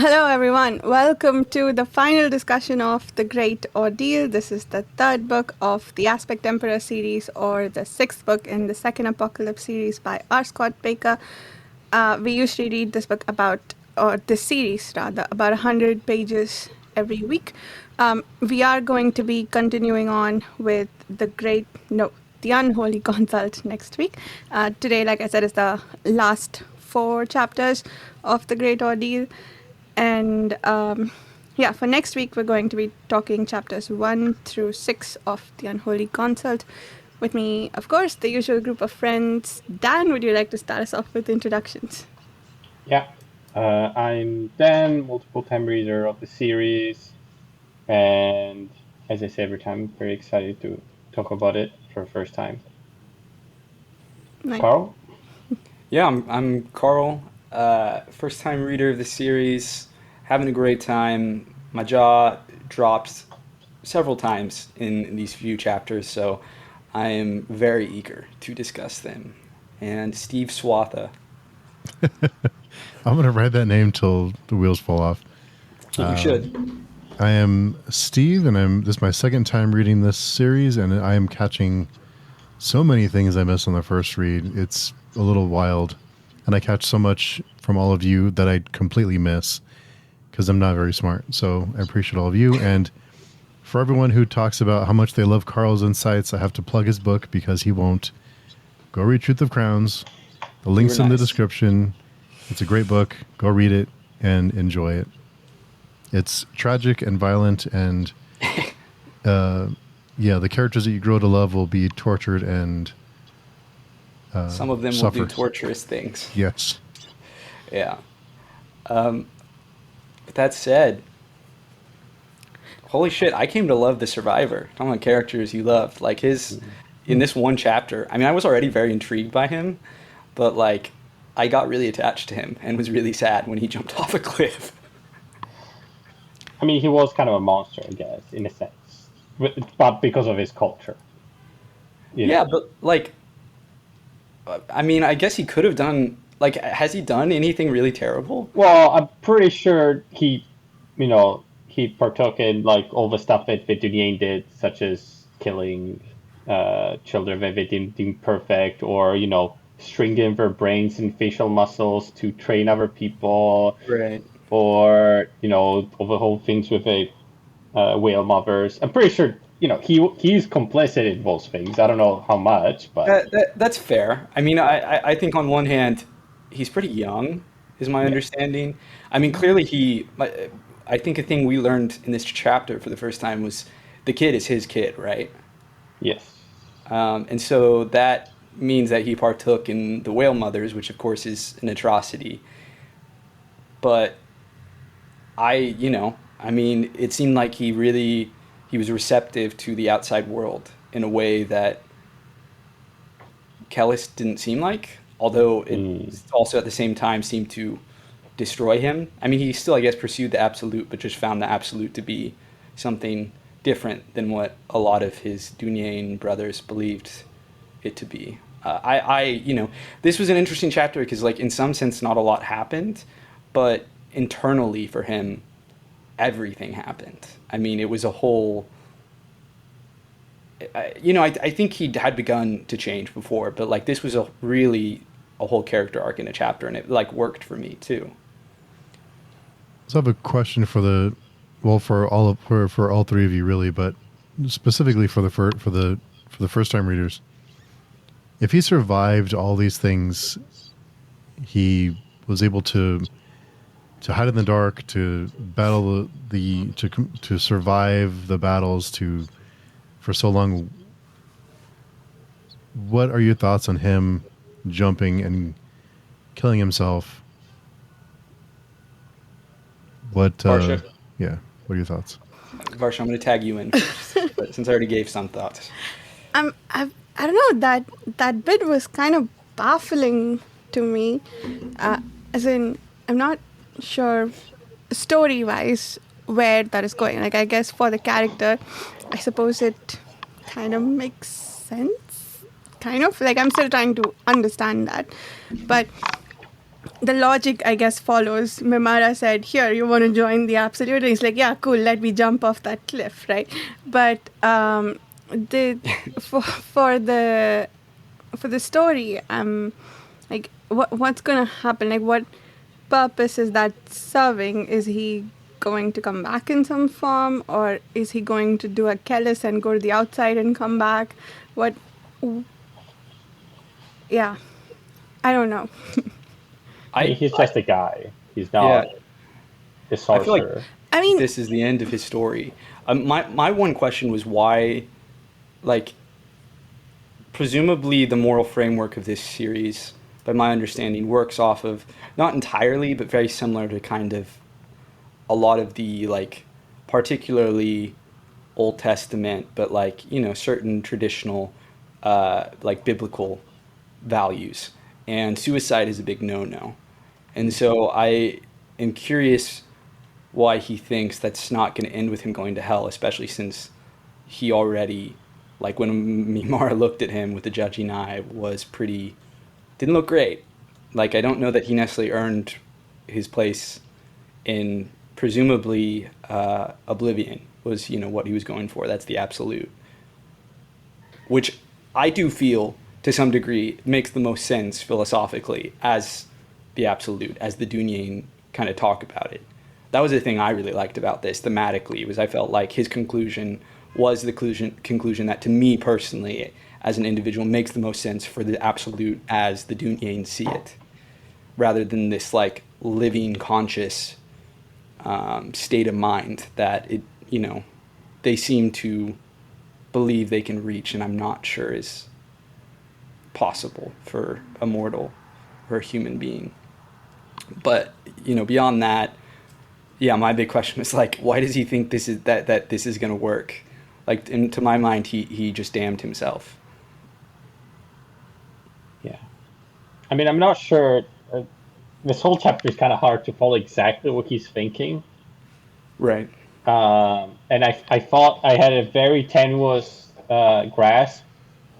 Hello, everyone. Welcome to the final discussion of The Great Ordeal. This is the third book of the Aspect Emperor series, or the sixth book in the Second Apocalypse series by R. Scott Bakker. We usually read this book or this series rather, about 100 pages every week. We are going to be continuing on with the Unholy Consult next week. Today, like I said, is the last 4 chapters of The Great Ordeal. And for next week, we're going to be talking chapters 1 through 6 of The Unholy Consult. With me, of course, the usual group of friends. Dan, would you like to start us off with introductions? Yeah, I'm Dan, multiple time reader of the series. And as I say every time, I'm very excited to talk about it for the first time. Nice. Carl? Yeah, I'm Carl, first time reader of the series, having a great time. My jaw dropped several times in these few chapters, so I am very eager to discuss them. And Steve Swatha. I'm going to write that name till the wheels fall off. You should. I am Steve, and this is my second time reading this series, and I am catching so many things I missed on the first read. It's a little wild, and I catch so much from all of you that I completely miss because I'm not very smart. So I appreciate all of you. And for everyone who talks about how much they love Carl's insights, I have to plug his book because he won't. Go read Truth of Crowns. The link's in the description. It's a great book. Go read it and enjoy it. It's tragic and violent, and the characters that you grow to love will be tortured and some of them suffer. Will do torturous things. Yes. Yeah. With that said, holy shit, I came to love the Survivor. Talking about characters you loved. Like in this one chapter, I mean, I was already very intrigued by him, but like, I got really attached to him and was really sad when he jumped off a cliff. I mean, he was kind of a monster, I guess, in a sense. But because of his culture. Yeah, but like, I mean, I guess he could have done, like, has he done anything really terrible? Well, I'm pretty sure he partook in like all the stuff that Dunyain did, such as killing children of everything imperfect, or, stringing their brains and facial muscles to train other people. Right. Or, all the whole things with the whale mothers. I'm pretty sure, he's complicit in those things. I don't know how much, but... That's fair. I mean, I think on one hand, he's pretty young, is my understanding. I mean, clearly I think a thing we learned in this chapter for the first time was the kid is his kid, right? Yes. And so that means that he partook in the whale mothers, which of course is an atrocity. But I mean, it seemed like he was receptive to the outside world in a way that Kellhus didn't seem like, although it also at the same time seemed to destroy him. I mean, he still, I guess, pursued the absolute, but just found the absolute to be something different than what a lot of his Dunyain brothers believed it to be. This was an interesting chapter because, like, in some sense, not a lot happened, but internally for him, everything happened. I mean, it was a whole... I think he had begun to change before, but like this was a whole character arc in a chapter, and it like worked for me too. So I have a question for all three of you, really, but specifically for the first time readers. If he survived all these things, he was able to hide in the dark, to battle to survive the battles, for so long. What are your thoughts on him jumping and killing himself? Varsha? Yeah. What are your thoughts? Varsha, I'm going to tag you in first, since I already gave some thoughts. I don't know, that bit was kind of baffling to me. As in, I'm not sure story-wise where that is going. Like, I guess for the character, I suppose it kind of makes sense. Kind of. Like, I'm still trying to understand that. But the logic, I guess, follows. Mimara said, "Here, you want to join the absolute?" And he's like, "Yeah, cool. Let me jump off that cliff, right?" But the for the story, like, what's gonna happen? Like, what purpose is that serving? Is he going to come back in some form, or is he going to do a Kellhus and go to the outside and come back? What? Yeah, I don't know. He's just a guy. He's Yeah, not a I feel like sorcerer. I mean, this is the end of his story. My one question was why, like, presumably the moral framework of this series, by my understanding, works off of, not entirely, but very similar to kind of a lot of the, like, particularly Old Testament, but, like, you know, certain traditional, like, biblical values. And suicide is a big no-no. And so I am curious why he thinks that's not going to end with him going to hell, especially since he already, like, when Mimara looked at him with the judging eye, was pretty, didn't look great. Like, I don't know that he necessarily earned his place in, presumably, oblivion was, you know, what he was going for. That's the absolute, which I do feel to some degree makes the most sense philosophically as the absolute, as the Dunyain kind of talk about it. That was the thing I really liked about this thematically, was I felt like his conclusion was the conclusion that, to me personally, as an individual, makes the most sense for the absolute as the Dunyain see it, rather than this, like, living conscious state of mind that it, you know, they seem to believe they can reach, and I'm not sure is possible for a mortal or a human being. But, you know, beyond that, yeah, my big question was, like, why does he think this is that this is going to work? Like, to my mind, he just damned himself. Yeah. I mean, I'm not sure. This whole chapter is kind of hard to follow exactly what he's thinking. Right. And I thought I had a very tenuous grasp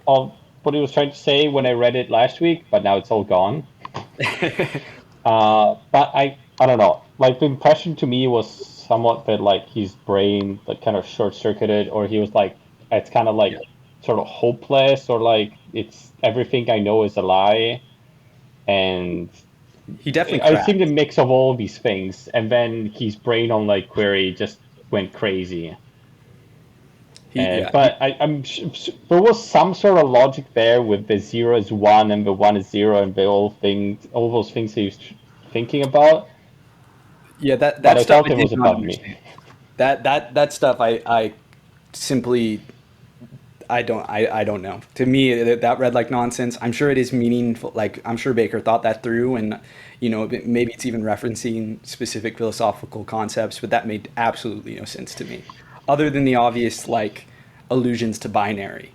of what he was trying to say when I read it last week, but now it's all gone. But I don't know. Like, the impression to me was somewhat that, like, his brain, like, kind of short-circuited, or he was like, it's kind of like sort of hopeless, or like it's everything I know is a lie, and He definitely I cracked. think the mix of all these things, and then his brain on, like, query just went crazy. But there was some sort of logic there with the 0 is 1 and the 1 is 0 and all those things he was thinking about. Yeah, that But I stuff thought I it did was not above me. understand. That stuff I simply I don't know. To me, that read like nonsense. I'm sure it is meaningful. Like, I'm sure Bakker thought that through, and, you know, maybe it's even referencing specific philosophical concepts, but that made absolutely no sense to me, other than the obvious, like, allusions to binary,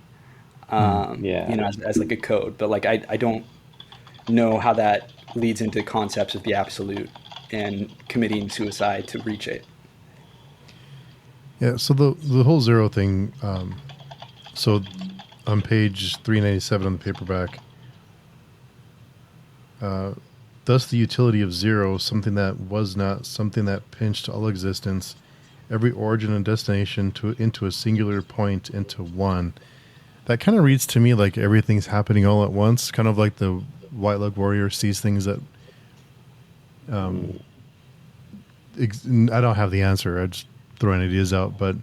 Yeah. you know, as like a code. But, like, I don't know how that leads into concepts of the absolute and committing suicide to reach it. Yeah, so the whole zero thing, so on page 397 on the paperback, thus the utility of zero, something that was not, something that pinched all existence, every origin and destination into a singular point, into one. That kind of reads to me like everything's happening all at once, kind of like the White Leg Warrior sees things that I don't have the answer. I just throwing ideas out, but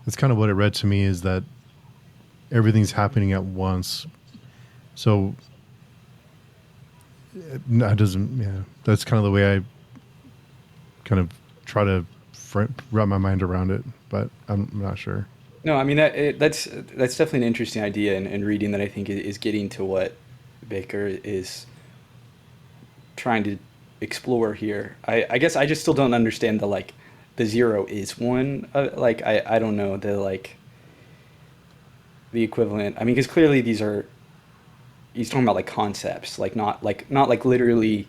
that's kind of what it read to me, is that everything's happening at once. So that doesn't. Yeah, that's kind of the way I kind of try to wrap my mind around it, but I'm not sure. No, I mean that's definitely an interesting idea and reading that I think is getting to what Bakker is trying to explore here. I guess I just still don't understand the, like, the 0 is 1. Like, I don't know the, like, the equivalent. I mean, because clearly he's talking about, like, concepts, like not like literally,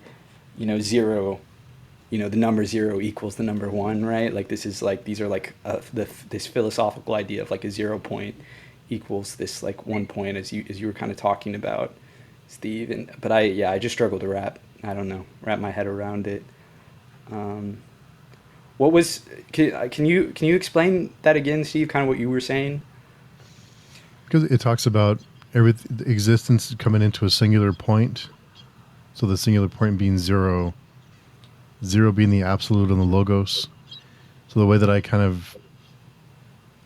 you know, 0. You know, the number 0 equals the number 1, right? Like, this is like, these are like this philosophical idea of, like, a 0 point equals this, like, 1 point, as you were kind of talking about, Steve. But I just struggle to wrap I don't know, wrap my head around it. What was can you explain that again, Steve? Kind of what you were saying. Because it talks about existence coming into a singular point. So the singular point being zero, zero being the absolute and the logos. So the way that I kind of,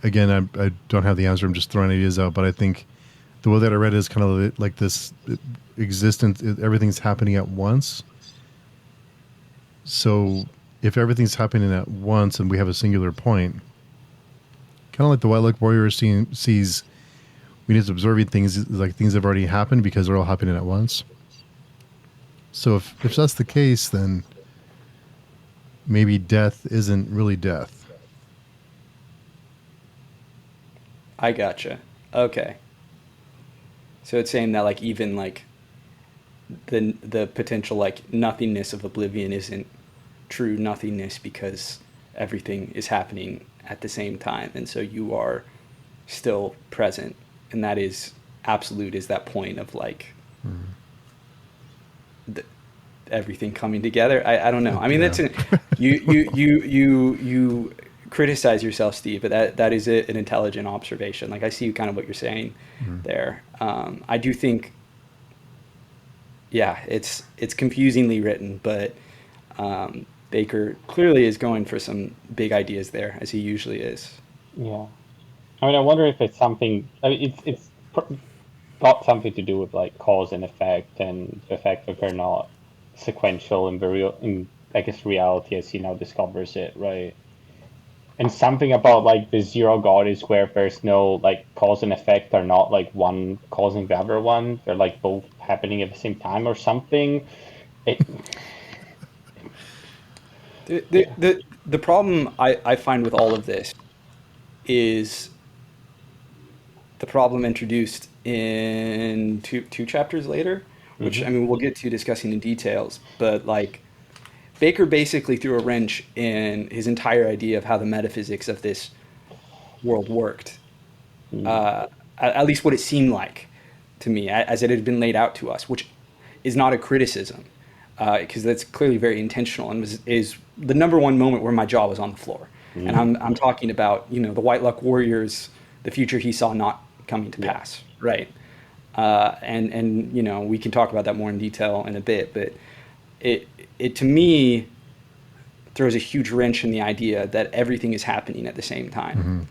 again, I don't have the answer. I'm just throwing ideas out, but I think the way that I read it is kind of like this existence. Everything's happening at once. So if everything's happening at once and we have a singular point, kind of like the White Luck Warrior sees when he's observing things, like things have already happened because they're all happening at once. So if that's the case, then maybe death isn't really death. I gotcha. Okay. So it's saying that like even like the potential like nothingness of oblivion isn't true nothingness because everything is happening at the same time, and so you are still present, and that is absolute is that point of like everything coming together. I don't know. I mean, that's you criticize yourself, Steve, but that is an intelligent observation. Like I see kind of what you're saying there. I do think, yeah, it's confusingly written, but Bakker clearly is going for some big ideas there, as he usually is. Yeah. I mean, I wonder if it's something. I mean, it's got something to do with like cause and effect, and the fact that they're not sequential in I guess reality as he now discovers it, right? And something about like the zero God is where there's no like cause and effect are not like one causing the other one. They're like both happening at the same time or something. The problem I find with all of this is the problem introduced in two chapters later, which I mean we'll get to discussing in details, but like Bakker basically threw a wrench in his entire idea of how the metaphysics of this world worked. At least what it seemed like to me, as it had been laid out to us, which is not a criticism, because that's clearly very intentional and is the number one moment where my jaw was on the floor. And I'm talking about, you know, the White Luck Warriors, the future he saw not coming to pass, right? And you know, we can talk about that more in detail in a bit, but it to me throws a huge wrench in the idea that everything is happening at the same time,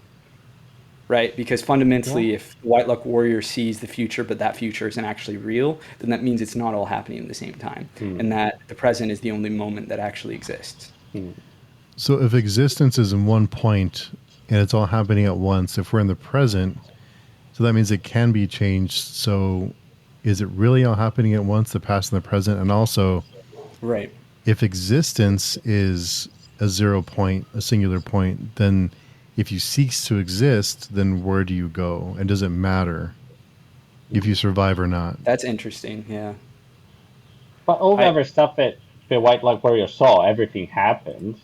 right? Because fundamentally, if White Luck Warrior sees the future, but that future isn't actually real, then that means it's not all happening at the same time, and that the present is the only moment that actually exists. So if existence is in one point and it's all happening at once, if we're in the present, so that means it can be changed. So is it really all happening at once, the past and the present? And also, right, if existence is a 0 point, a singular point, then if you cease to exist, then where do you go? And does it matter if you survive or not? That's interesting, yeah. But all the other stuff that the White Luck Warrior saw, everything happened.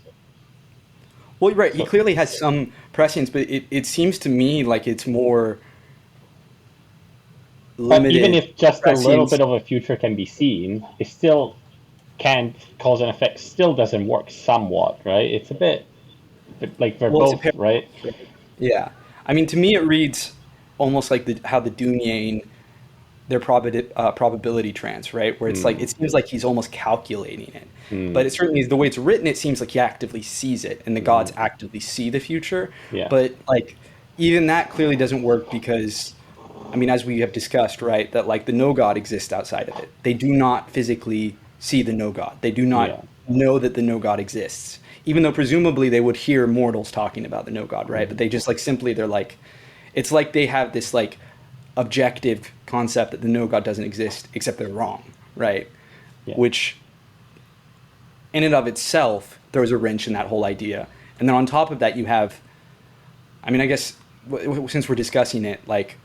Well, right, he clearly has some prescience, but it seems to me like it's more limited. But even if just a little bit of a future can be seen, it still can't cause and effect. Still doesn't work somewhat, right? It's a bit like they're both, right? Yeah. I mean, to me, it reads almost like how the Dunyain, their probability trance, right? Where it's like, it seems like he's almost calculating it. But it certainly is the way it's written, it seems like he actively sees it and the gods actively see the future. Yeah. But like, even that clearly doesn't work because, I mean, as we have discussed, right, that like the no god exists outside of it. They do not physically see the no god. They do not know that the no god exists, even though presumably they would hear mortals talking about the no god, right? But they just like simply, they're like, it's like they have this like objective concept that the no god doesn't exist, except they're wrong, right? Yeah. Which in and of itself throws a wrench in that whole idea. And then on top of that, you have, I mean, I guess since we're discussing it, like,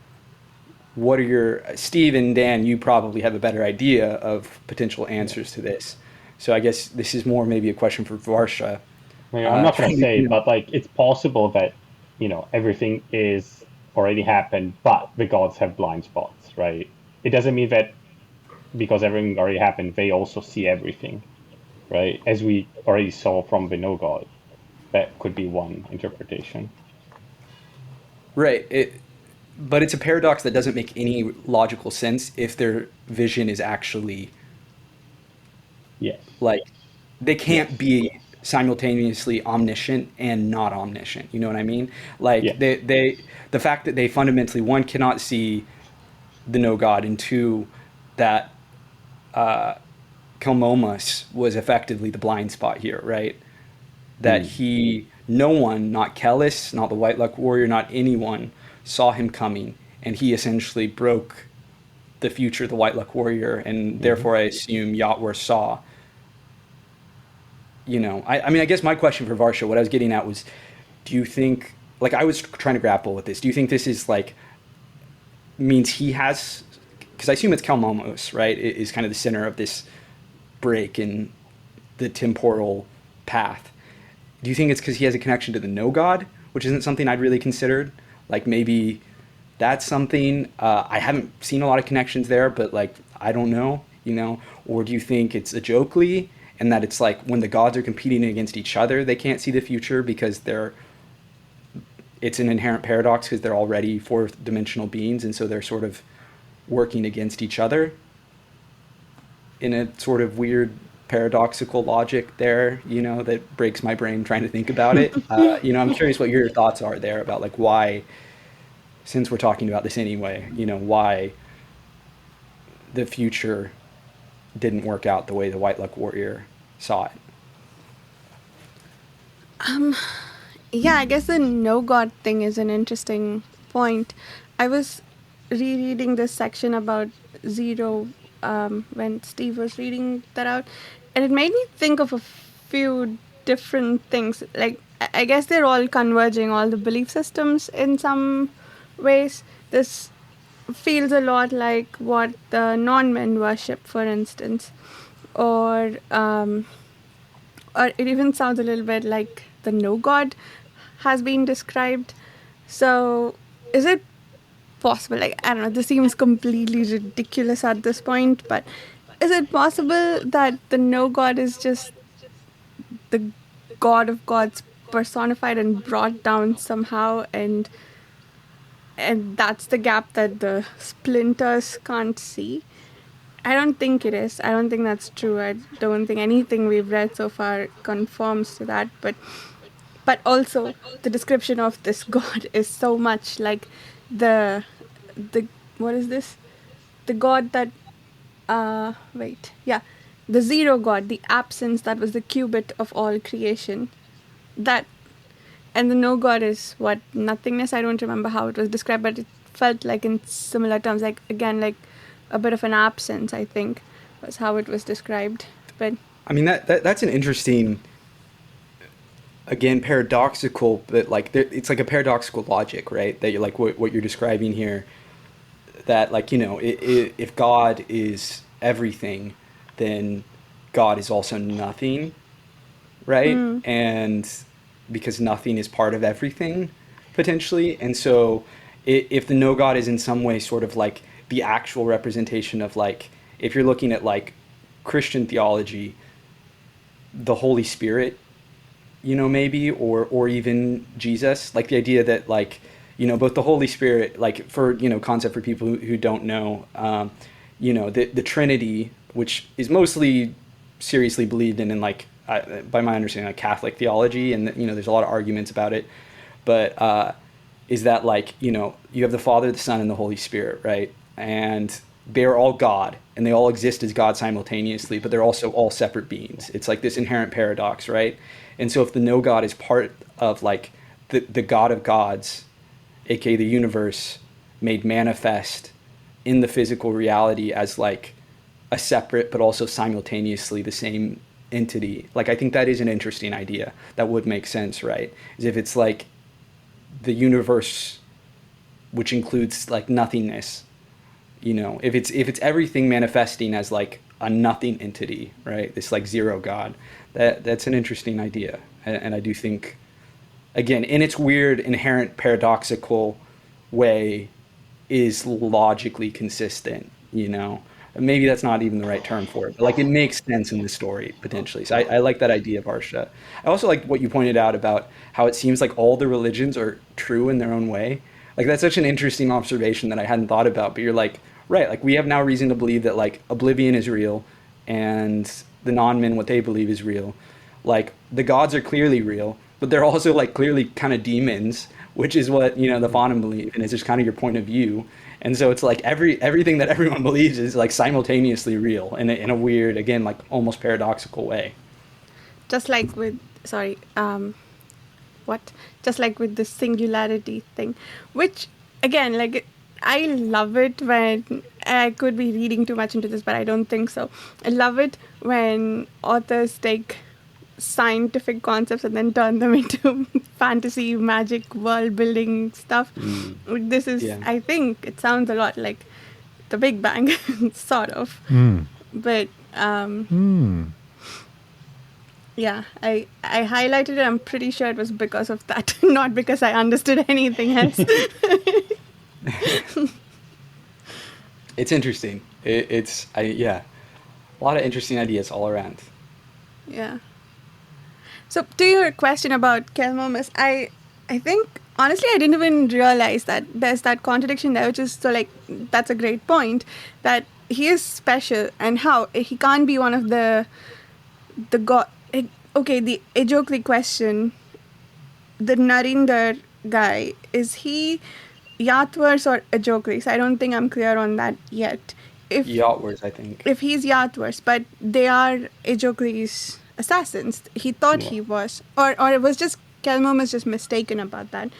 what are your, Steve and Dan, you probably have a better idea of potential answers to this. So I guess this is more maybe a question for Varsha. I'm not going to say, but like it's possible that, you know, everything is already happened, but the gods have blind spots, right? It doesn't mean that because everything already happened, they also see everything, right? As we already saw from the no god. That could be one interpretation. Right. But it's a paradox that doesn't make any logical sense if their vision is actually Yes. like they can't Yes. be simultaneously omniscient and not omniscient. You know what I mean? Like Yes. the fact that they fundamentally, one, cannot see the no god, and two, that Kelmomas was effectively the blind spot here, right? That no one, not Kellhus, not the White Luck Warrior, not anyone, saw him coming, and he essentially broke the future of the White Luck Warrior, and therefore I assume Yatwer saw. I mean, I guess my question for Varsha, what I was getting at was, do you think, like, I was trying to grapple with this, do you think this is, like, means he has, because I assume it's Kelmomas, right, is kind of the center of this break in the temporal path. Do you think it's because he has a connection to the no god, which isn't something I'd really considered? Like, maybe that's something, I haven't seen a lot of connections there, but, like, I don't know, or do you think it's Ajokli, and that it's like when the gods are competing against each other, they can't see the future because it's an inherent paradox because they're already fourth dimensional beings, and so they're sort of working against each other in a sort of weird paradoxical logic there, that breaks my brain trying to think about it. I'm curious what your thoughts are there about, like, why, since we're talking about this anyway, why the future didn't work out the way the White Luck Warrior saw it. Yeah, I guess the no god thing is an interesting point. I was rereading this section about Zero when Steve was reading that out, and it made me think of a few different things. Like, I guess they're all converging, all the belief systems in some ways. This feels a lot like what the non-men worship, for instance, or it even sounds a little bit like the no god has been described. So is it possible, like, I don't know, this seems completely ridiculous at this point, but is it possible that the no god is just the god of gods personified and brought down somehow, and that's the gap that the splinters can't see? I don't think it is. I don't think that's true. I don't think anything we've read so far confirms to that. But also the description of this god is so much like the what is this? The god that the zero god, the absence that was the qubit of all creation. That, and the no god is what, nothingness. I don't remember how it was described, but it felt like in similar terms, like, again, like a bit of an absence, I think, was how it was described. But I mean, that's an interesting, again, paradoxical, but like it's like a paradoxical logic, right? That you're like what you're describing here, that, like, if God is everything, then God is also nothing, right? And because nothing is part of everything, potentially. And so if the no God is in some way sort of like the actual representation of, like, if you're looking at, like, Christian theology, the Holy Spirit, maybe, or even Jesus, like the idea that, like, both the Holy Spirit, like, for, concept for people who don't know, the Trinity, which is mostly seriously believed in like, by my understanding, like Catholic theology, and there's a lot of arguments about it, but is that, like, you have the Father, the Son, and the Holy Spirit, right? And they're all God, and they all exist as God simultaneously, but they're also all separate beings. It's like this inherent paradox, right? And so if the no God is part of, like, the God of gods, aka the universe made manifest in the physical reality as, like, a separate but also simultaneously the same entity, like, I think that is an interesting idea that would make sense, right? Is if it's like the universe, which includes, like, nothingness, if it's everything manifesting as, like, a nothing entity, right? This, like, zero God, that's an interesting idea. And I do think, again, in its weird inherent paradoxical way, is logically consistent, maybe that's not even the right term for it, but like it makes sense in the story potentially. So I like that idea of Arsha. I also like what you pointed out about how it seems like all the religions are true in their own way. Like that's such an interesting observation that I hadn't thought about, but you're like, right, like we have now reason to believe that like oblivion is real and the non-men, what they believe is real. Like the gods are clearly real, but they're also like clearly kind of demons, which is what, you know, the Fanem believe, and it's just kind of your point of view. And so it's like everything that everyone believes is like simultaneously real in a weird, again, like almost paradoxical way. Just like with, sorry, what? Just like with the singularity thing, which again, like I love it when, I could be reading too much into this, but I don't think so. I love it when authors take scientific concepts and then turn them into fantasy, magic, world building stuff. This is, Yeah. I think, it sounds a lot like the Big Bang, sort of. But yeah, I highlighted it. I'm pretty sure it was because of that, not because I understood anything else. It's interesting. Yeah, a lot of interesting ideas all around. Yeah. So to your question about Kelmomas, I think honestly I didn't even realize that there's that contradiction there, which is so like that's a great point, that he is special and how he can't be one of the god. Okay, the Ajokli question, the Narinder guy, is he Yatwer's or Ajokli's? I don't think I'm clear on that yet. Yatwer's, I think. If he's Yatwer's, but they are Ajokli's assassins. He thought he was, or it was just Kelmomas just mistaken about that.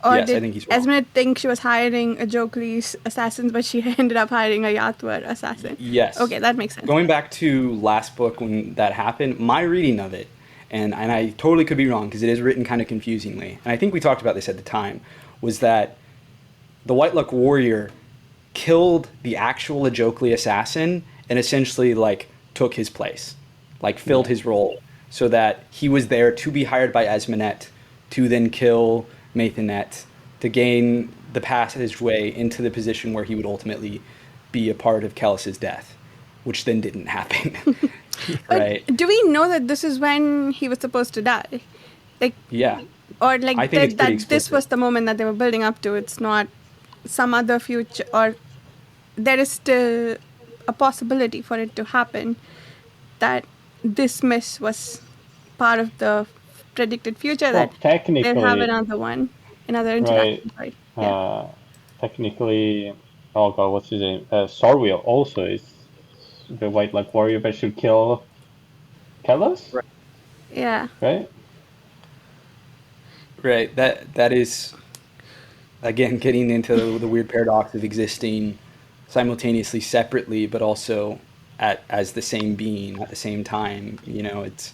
Or Yes, I did think he's wrong. Esmenet think she was hiring Ajokli's assassins, but she ended up hiring a Yatwer assassin? Yes. Okay, that makes sense. Going back to last book when that happened, my reading of it, and I totally could be wrong because it is written kind of confusingly, and I think we talked about this at the time, was that the White Luck Warrior killed the actual Ajokli assassin and essentially like took his place, like filled his role, so that he was there to be hired by Esmenet to then kill Maithanet to gain the passageway into the position where he would ultimately be a part of Kellhus's death, which then didn't happen. Right? But do we know that this is when he was supposed to die? Like, Yeah. or like I think it's pretty that this explicit. was the moment that they were building up to. It's not some other future, or there is still a possibility for it to happen, that this miss was part of the predicted future, Well, that technically, they'll have another one, another interaction. Right. Yeah. Technically, oh god, what's his name? Sorwheel also is the White Luck Warrior that should kill Kellhus, Right. Yeah. right? Right. That is, again, getting into the weird paradox of existing simultaneously separately, but also as the same being at the same time. You know, it's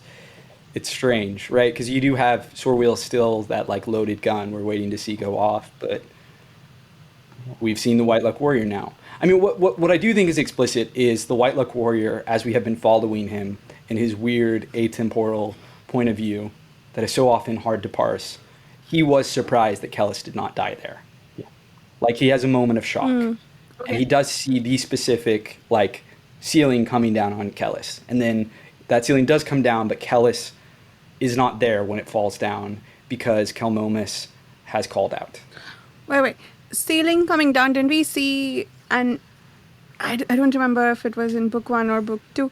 strange, right? Because you do have Sorwheel still that like loaded gun we're waiting to see go off, but we've seen the White Luck Warrior now. I mean, what I do think is explicit is the White Luck Warrior, as we have been following him in his weird atemporal point of view that is so often hard to parse. He was surprised that Kellhus did not die there. Yeah. Like he has a moment of shock. Okay. And he does see the specific like ceiling coming down on Kellhus. And then that ceiling does come down, but Kellhus is not there when it falls down because Kelmomas has called out. Wait. Ceiling coming down, didn't we see, and I don't remember if it was in book 1 or book 2,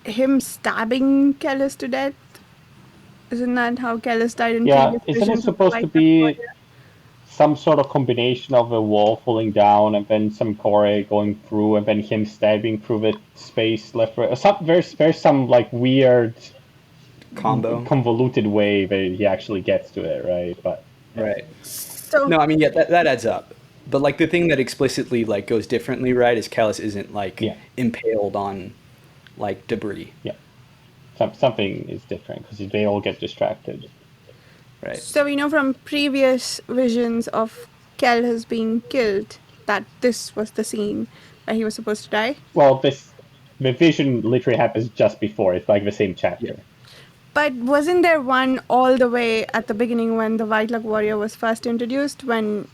him stabbing Kellhus to death? Isn't that how Kellhus died in Yeah, previous isn't it visions of the supposed to White Luck be Warrior? some sort of combination of a wall falling down and then some core going through and then him stabbing through the space left, right? There's some like weird Combo. convoluted way that he actually gets to it, right? But Right. So, No, I mean, yeah, that adds up. But like the thing that explicitly like goes differently, right, is Kellhus isn't like impaled on like debris. yeah, something is different because they all get distracted. Right. So we know from previous visions of Kellhus being killed that this was the scene where he was supposed to die. Well, the vision literally happens just before. It's like the same chapter. Yeah. But wasn't there one all the way at the beginning when the White Luck Warrior was first introduced, when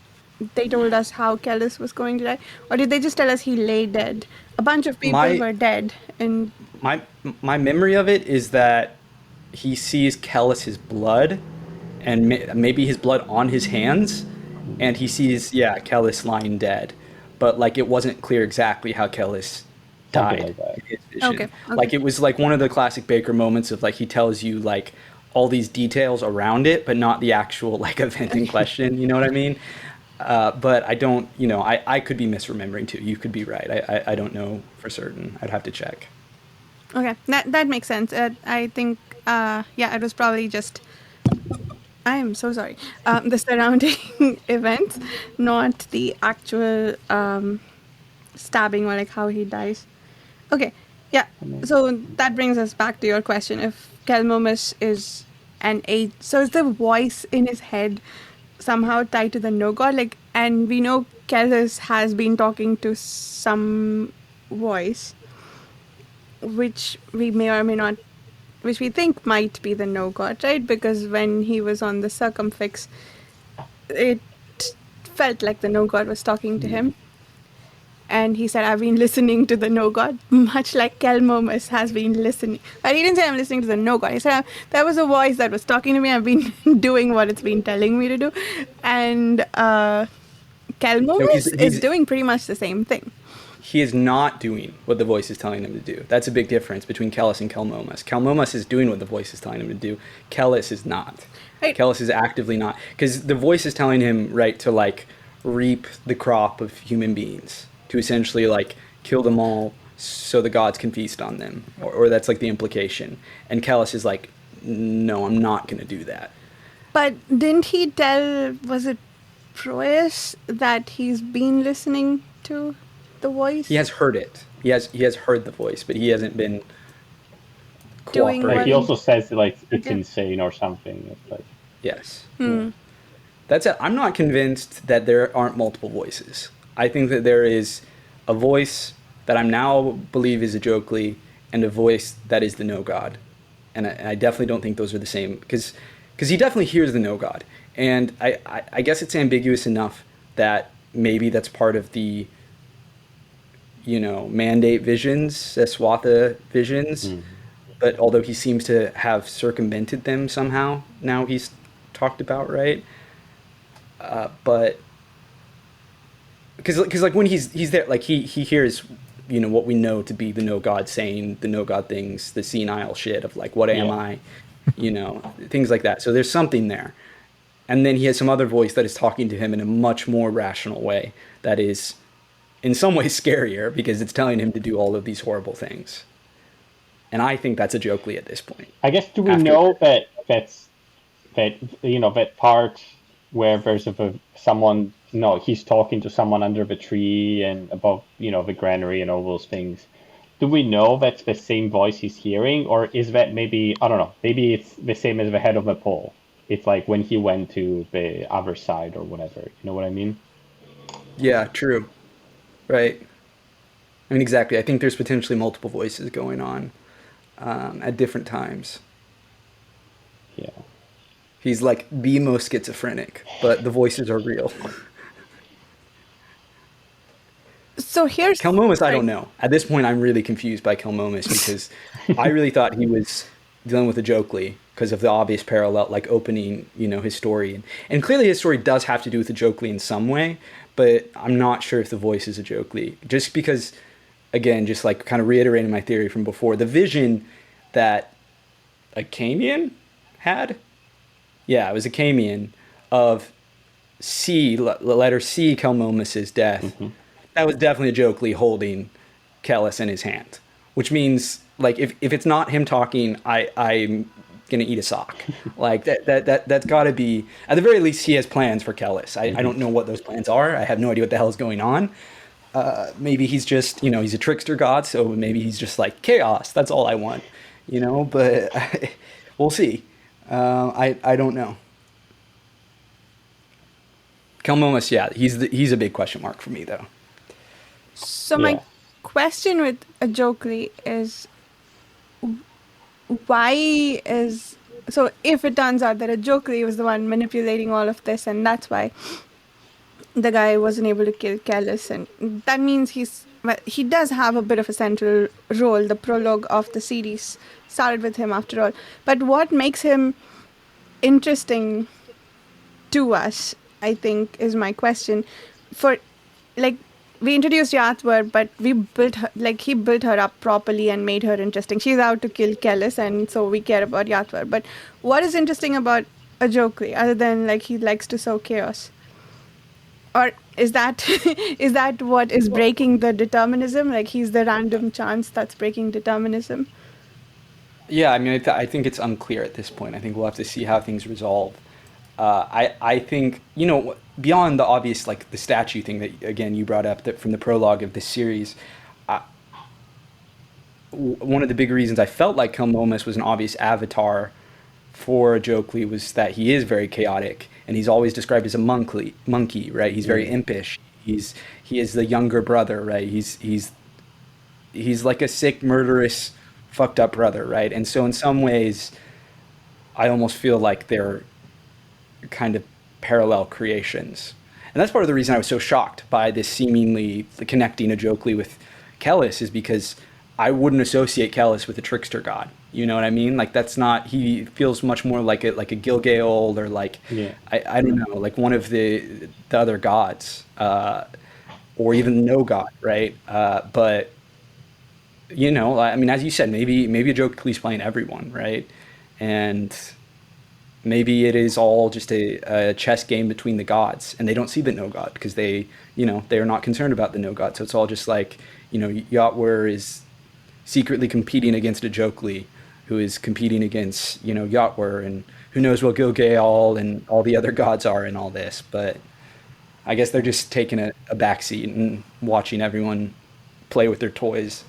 they told us how Kellhus was going to die, or did they just tell us he lay dead? A bunch of people My were dead, and my my memory of it is that he sees Kellhus's blood, and maybe his blood on his hands, and he sees Kellhus lying dead, but like it wasn't clear exactly how Kellhus Something died like that. in his vision. Okay. Like it was like one of the classic Bakker moments of like he tells you like all these details around it, but not the actual like event in question. You know what I mean? But I don't. I could be misremembering too. You could be right. I don't know for certain. I'd have to check. okay, that makes sense. I think it was probably just. I am so sorry. The surrounding events, not the actual stabbing or like how he dies. Okay, yeah. So that brings us back to your question. If Kelmomas is an age, so is the voice in his head somehow tied to the no god? Like, and we know Kellhus has been talking to some voice, which we may or may not, which we think might be the no god, right? Because when he was on the circumfix, it felt like the no god was talking to him. And he said, I've been listening to the no god, much like Kelmomas has been listening. But he didn't say I'm listening to the no god. He said, there was a voice that was talking to me. I've been doing what it's been telling me to do. And No, Kelmomas is doing pretty much the same thing. he is not doing what the voice is telling him to do. That's a big difference between Kellhus and Kelmomas. Kelmomas is doing what the voice is telling him to do. Kellhus is not. Right. Kellhus is actively not. Because the voice is telling him, right, to like reap the crop of human beings, to essentially like kill them all so the gods can feast on them. Or that's like the implication. And Kellhus is like, no, I'm not going to do that. But didn't he tell, was it Proyas, that he's been listening to the voice? He has heard it. He has heard the voice, but he hasn't been Doing cooperating. Like he also says like it's Okay. insane or something. It's like Yes. That's it. I'm not convinced that there aren't multiple voices. I think that there is a voice that I'm now believe is Ajokli and a voice that is the no god. And I definitely don't think those are the same because he definitely hears the no god. And I guess it's ambiguous enough that maybe that's part of the mandate visions, Swatha visions. But although he seems to have circumvented them somehow, now he's talked about, right? But because like when he's there, like he hears what we know to be the no god saying the no god things, the senile shit of like what am I, things like that. So there's something there, and then he has some other voice that is talking to him in a much more rational way that is in some ways scarier because it's telling him to do all of these horrible things. And I think that's Ajokli at this point. I guess do we know that part where there's someone he's talking to someone under the tree and above the granary and all those things. Do we know that's the same voice he's hearing, or is that maybe I don't know, maybe it's the same as the head of the pole? It's like when he went to the other side or whatever. You know what I mean? Yeah, true. Right. I mean, exactly. I think there's potentially multiple voices going on at different times. Yeah. He's like the most schizophrenic, but the voices are real. So here's Kelmomas, I don't know. At this point, I'm really confused by Kelmomas because I really thought he was dealing with Ajokli because of the obvious parallel, like opening, his story. And clearly his story does have to do with Ajokli in some way, but I'm not sure if the voice is Ajokli. Just because, again, just like kind of reiterating my theory from before, the vision that a Kamian had, it was a Kamian of letter C, Kelmomas' death. Mm-hmm. That was definitely Ajokli holding Kellhus in his hand, which means like if it's not him talking, I'm gonna eat a sock. Like that's got to be, at the very least, he has plans for Kellhus. I don't know what those plans are. I have no idea what the hell is going on. Maybe he's just he's a trickster god, so maybe he's just like chaos. That's all I want, But we'll see. I don't know. Kelmomas, he's a big question mark for me though. So my question with Ajokli is, so if it turns out that Ajokli was the one manipulating all of this and that's why, the guy wasn't able to kill Kellhus, and that means he does have a bit of a central role. The prologue of the series started with him, after all. But what makes him interesting to us, I think, is my question. For like, we introduced Yatwer, but we built her, like he built her up properly and made her interesting. She's out to kill Kellhus, and so we care about Yatwer. But what is interesting about Ajokli, other than like he likes to sow chaos? Or is that is that what is breaking the determinism? Like he's the random chance that's breaking determinism? Yeah, I mean, I think it's unclear at this point. I think we'll have to see how things resolve. I think, beyond the obvious, like the statue thing that, again, you brought up that from the prologue of this series, one of the big reasons I felt like Kelmomas was an obvious avatar for Ajokli was that he is very chaotic, and he's always described as a monkey, right? He's very impish. He is the younger brother, right? He's like a sick, murderous, fucked up brother, right? And so in some ways, I almost feel like they're kind of parallel creations. And that's part of the reason I was so shocked by this seemingly connecting Ajokli with Kellhus, is because I wouldn't associate Kellhus with a trickster god. You know what I mean? Like that's not, he feels much more like a Gilgaol, or like, I don't know, like one of the other gods, or even no god, right? But I mean, as you said, maybe Ajokli's playing everyone, right? And maybe it is all just a chess game between the gods, and they don't see the no god because they are not concerned about the no god. So it's all just like, Yatwer is secretly competing against Ajokli, who is competing against, Yatwer, and who knows what Gilgaol and all the other gods are in all this. But I guess they're just taking a backseat and watching everyone play with their toys.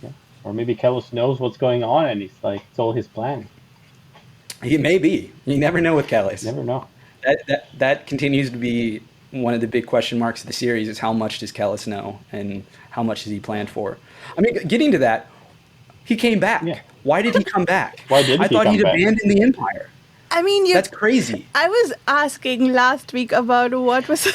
Yeah. Or maybe Kellhus knows what's going on, and he's like, it's all his plan. He may be. You never know with Kellhus. Never know. That continues to be one of the big question marks of the series, is how much does Kellhus know, and how much has he planned for? I mean, getting to that, he came back. Yeah. Why did he come back? Why did I thought he'd abandoned the Empire. I mean, that's crazy. I was asking last week about what was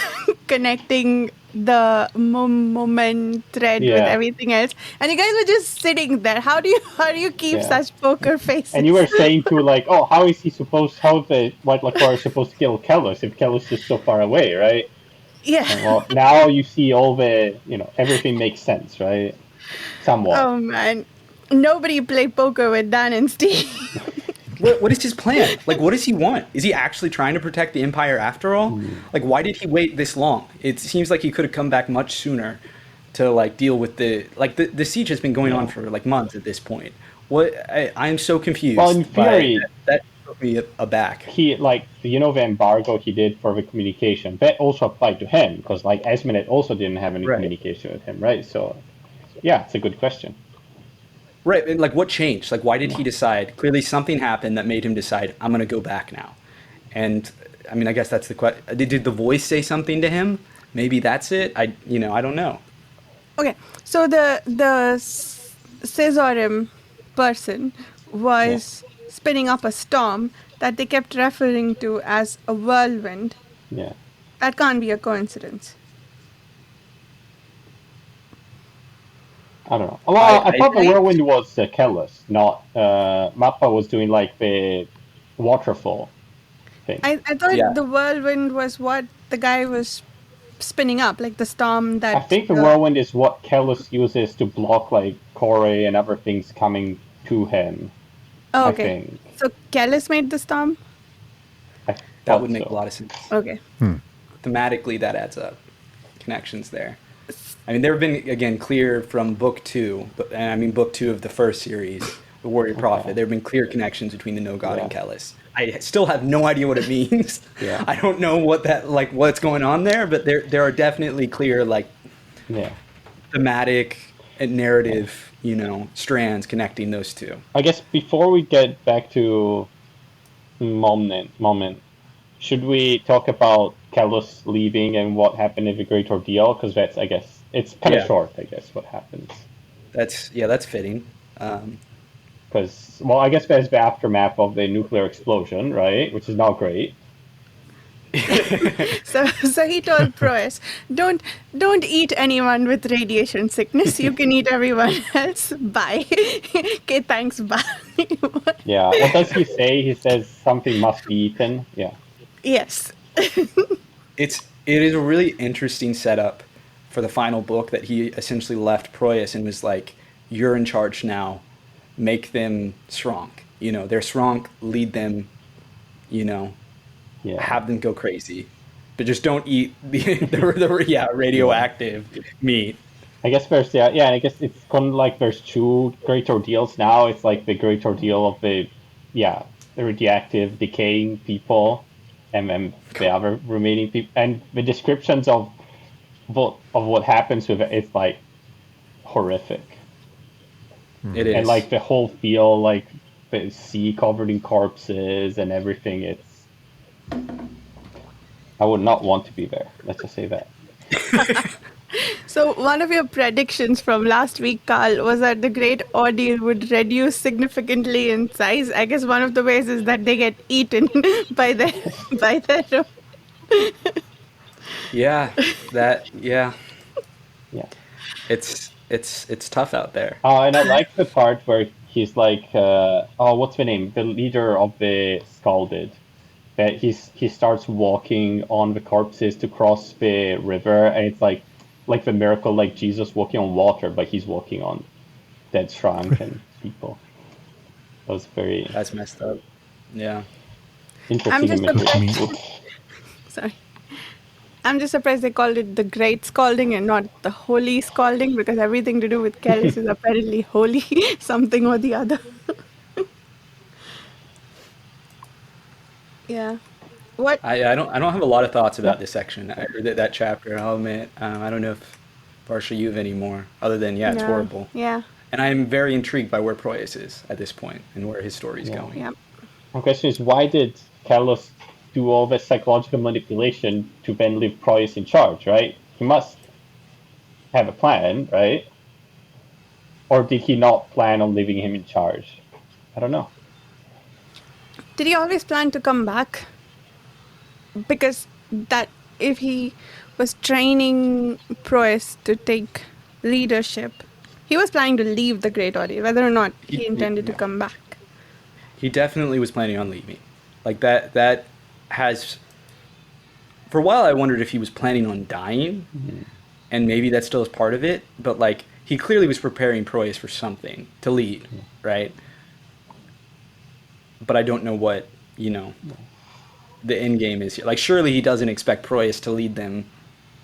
connecting the moment thread with everything else, and you guys were just sitting there. How do you keep such poker faces? And you were saying too, like, oh, how is the White Lacquer is supposed to kill Kellhus if Kellhus is so far away, right? Yeah. And, well, now you see all the, everything makes sense, right? Somewhat. Oh man, nobody played poker with Dan and Steve. What is his plan? Like, what does he want? Is he actually trying to protect the Empire after all? Like, why did he wait this long? It seems like he could have come back much sooner to, like, deal with the siege has been going on for, like, months at this point. I'm so confused. Well, in theory, that took me aback. He, like, the embargo he did for the communication, that also applied to him, because, like, Esmenet also didn't have any communication with him, right? So, yeah, it's a good question. Right, and like what changed? Like why did he decide? Clearly something happened that made him decide, I'm going to go back now. And I mean, I guess that's the question. Did the voice say something to him? Maybe that's it. I don't know. Okay, so the Caesarim person was spinning up a storm that they kept referring to as a whirlwind. Yeah. That can't be a coincidence. I don't know. Well, I thought the whirlwind was Kellhus, not Mappa was doing like the waterfall thing. I thought the whirlwind was what the guy was spinning up, like the storm that... I think the whirlwind is what Kellhus uses to block like Corey and other things coming to him. Oh, okay. So Kellhus made the storm? That would make a lot of sense. Okay. Thematically, that adds up. Connections there. I mean, there have been, again, clear from book 2, and I mean book 2 of the first series, The Warrior Prophet, there have been clear connections between the No God and Kellhus. I still have no idea what it means. I don't know what's going on there, but there are definitely clear, thematic and narrative, strands connecting those two. I guess before we get back to moment, should we talk about Kellhus leaving and what happened in the Great Ordeal? Because that's, I guess, it's kind of short, I guess, what happens. That's fitting. Because, I guess there's the aftermath of the nuclear explosion, right? Which is not great. So he told Proyas, don't eat anyone with radiation sickness. You can eat everyone else. Bye. Okay, thanks. Bye. Yeah. What does he say? He says something must be eaten. Yeah. Yes. It is a really interesting setup for the final book that he essentially left Proyas and was like, "You're in charge now. Make them strong. You know, they're strong. Lead them. You know, Yeah. have them go crazy, but just don't eat the radioactive meat." I guess there's yeah. I guess it's kind of like there's two great ordeals now. It's like the great ordeal of the radioactive decaying people, and then the other remaining people, and the descriptions of what happens with it is like horrific. It is. And like the whole feel, like the sea covered in corpses and everything. It's I would not want to be there. Let's just say that. So one of your predictions from last week, Carl, was that the Great Ordeal would reduce significantly in size. I guess one of the ways is that they get eaten by their Yeah, Yeah. It's tough out there. And I like the part where he's like, what's the name? The leader of the Scalded. That he starts walking on the corpses to cross the river, and it's like the miracle, like Jesus walking on water, but he's walking on dead shrunken people. That was very That's messed up. Yeah. interesting just imagery. Sorry. I'm just surprised they called it the Great Scalding and not the Holy Scalding, because everything to do with Kellhus is apparently holy, something or the other. Yeah. What? I don't have a lot of thoughts about this section. I heard that chapter. Oh man, I don't know if Varsha you have any more other than it's No. horrible. Yeah. And I'm very intrigued by where Proyas is at this point and where his story's going. Yeah. My question is, why did Kellhus do all the psychological manipulation to then leave Proyas in charge, right? He must have a plan, right? Or did he not plan on leaving him in charge? I don't know. Did he always plan to come back? Because that if he was training Proyas to take leadership, he was planning to leave the Great Ordeal, whether or not he intended to come back. He definitely was planning on leaving. Like that has, for a while I wondered if he was planning on dying, and maybe that still is part of it, but like he clearly was preparing Proyas for something to lead, right? But I don't know what, the end game is here. Like surely he doesn't expect Proyas to lead them,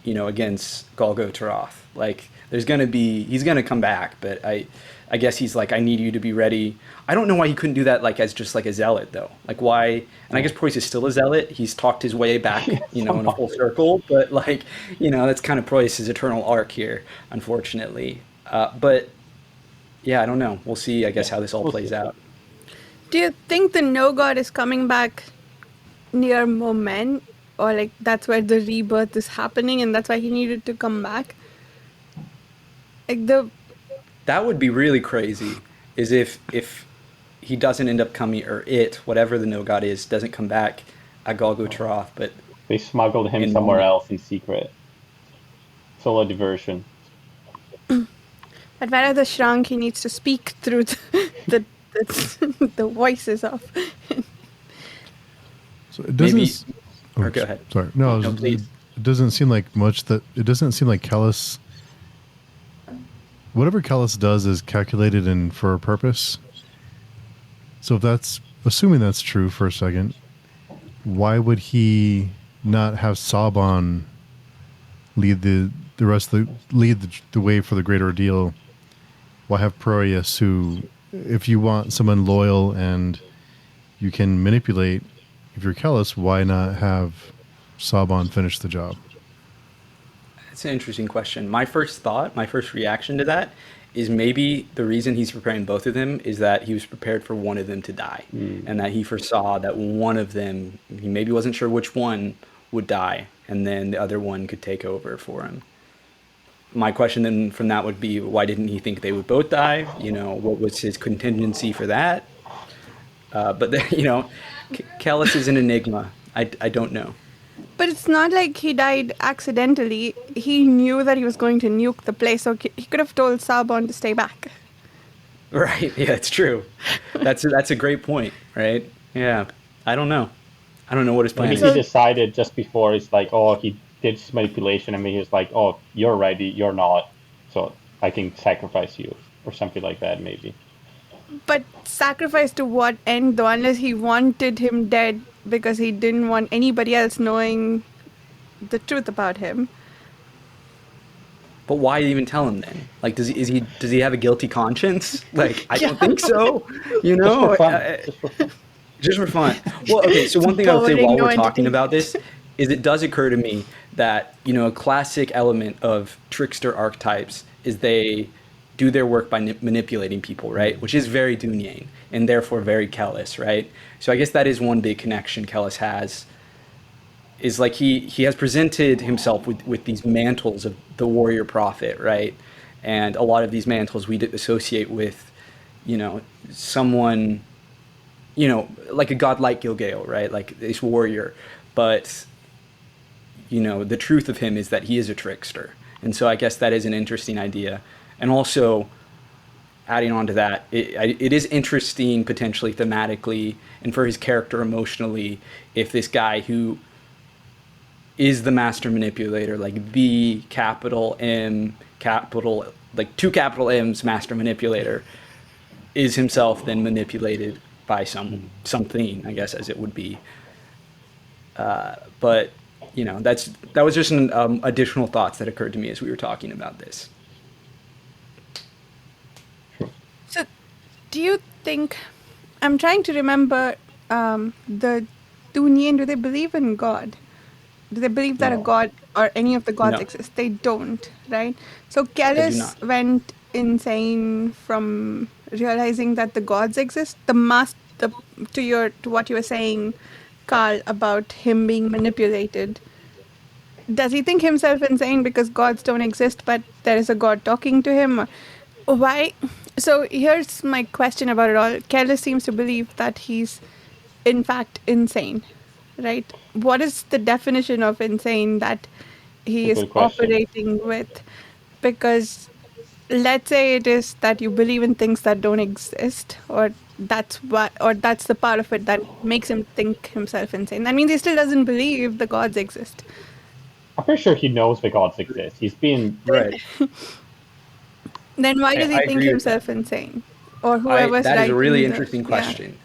against Golgotharoth. Like he's gonna come back, but I guess he's like, I need you to be ready. I don't know why he couldn't do that like as just like a zealot though. Like why? And I guess Proyas is still a zealot. He's talked his way back, in a full circle. But like, that's kind of Proyas' eternal arc here, unfortunately. But yeah, I don't know. We'll see. I guess how this all plays out. Do you think the No God is coming back near Moment, or like that's where the rebirth is happening, and that's why he needed to come back? Like that would be really crazy. Is if he doesn't end up coming, or whatever the No God is, doesn't come back at Golgotharoth, but they smuggled him somewhere else in secret. Solo diversion. But where the shrunk, he needs to speak through the voices of. So it doesn't. Maybe, or go ahead. Sorry, no. Please. It doesn't seem like much that. It doesn't seem like Kellhus. Whatever Kellhus does is calculated and for a purpose. So if that's assuming that's true for a second, why would he not have Saban lead the way for the Great Ordeal? Why have Proyas, who, if you want someone loyal and you can manipulate, if you're Kellhus, why not have Saban finish the job? That's an interesting question. My first reaction to that is maybe the reason he's preparing both of them is that he was prepared for one of them to die, and that he foresaw that one of them, he maybe wasn't sure which one would die, and then the other one could take over for him. My question then from that would be, why didn't he think they would both die? What was his contingency for that? But Kellhus is an enigma. I don't know. But it's not like he died accidentally. He knew that he was going to nuke the place, so he could have told Sabon to stay back. Right. Yeah, it's true. That's a great point, right? Yeah. I don't know. I don't know what his plan Maybe is. he decided just before, it's like, oh, he did this manipulation, and maybe he was like, oh, you're ready, you're not, so I can sacrifice you, or something like that, maybe. But sacrifice to what end, though? Unless he wanted him dead because he didn't want anybody else knowing the truth about him. But why even tell him then? Like, does he have a guilty conscience? Like, I don't think so. You know, Just for fun. Just for fun. just for fun. Well, okay. So one thing I would say Boring, while no we're talking entity. about this is it does occur to me that a classic element of trickster archetypes is they do their work by manipulating people, right? Which is very Dunyain and therefore very Kellhus, right? So I guess that is one big connection Kellhus has. Is like he has presented himself with these mantles of the warrior prophet, right? And a lot of these mantles we associate with, someone, like a godlike Gilgail, right? Like this warrior. But, the truth of him is that he is a trickster. And so I guess that is an interesting idea. And also, adding on to that, it is interesting potentially thematically and for his character emotionally if this guy who is the master manipulator, like the capital M, capital, like two capital M's master manipulator, is himself then manipulated by something, I guess, as it would be. But that was just an additional thoughts that occurred to me as we were talking about this. So, do you think? I'm trying to remember the Dunyain. Do they believe in God? Do they believe that a No. god or any of the gods No. exist? They don't, right? So They do Kellhus not. went insane from realizing that the gods exist. To what you were saying, Carl, about him being manipulated. Does he think himself insane because gods don't exist, but there is a god talking to him? Why? So here's my question about it all. Kellhus seems to believe that he's in fact insane, right? What is the definition of insane that he It's a is good question. operating with? Because let's say it is that you believe in things that don't exist, or that's the part of it that makes him think himself insane. That means he still doesn't believe the gods exist. I'm pretty sure he knows the gods exist. He's been Right. Then why does he I think agree with that. himself insane? Or whoever's That is a really writing interesting question.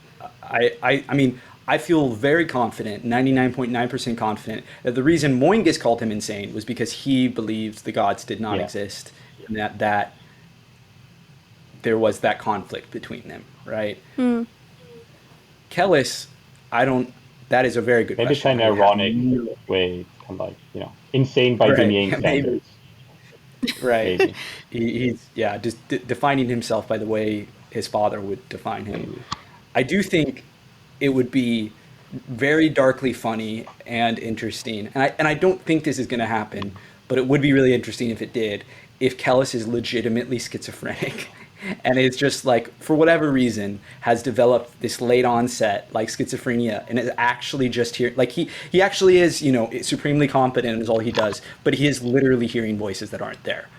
I mean, I feel very confident, 99.9% confident, that the reason Moingus called him insane was because he believes the gods did not Yeah. exist, and that there was that conflict between them, right? Kellhus, that is a very good maybe question. kind of ironic way, kind of like, insane by Right. Dunyain Maybe. standards. Right. Maybe. He's just defining himself by the way his father would define him. I do think it would be very darkly funny and interesting, and I don't think this is going to happen, but it would be really interesting if it did. If Kellhus is legitimately schizophrenic, and it's just like for whatever reason has developed this late onset like schizophrenia, and is actually just here, like he actually is supremely competent is all he does, but he is literally hearing voices that aren't there,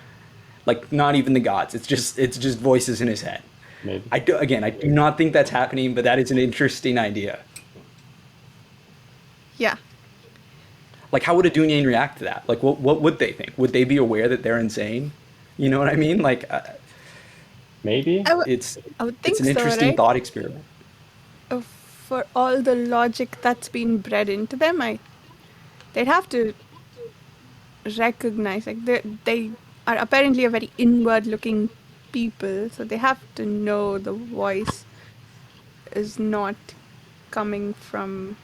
like not even the gods. It's just voices in his head. Maybe. I do not think that's happening, but that is an interesting idea. Yeah. Like, how would a Dunyain react to that? Like, what would they think? Would they be aware that they're insane? You know what I mean? Like, Maybe. I would it's think an so, interesting right? thought experiment. For all the logic that's been bred into them, they'd have to recognize, like, they are apparently a very inward-looking people, so they have to know the voice is not coming from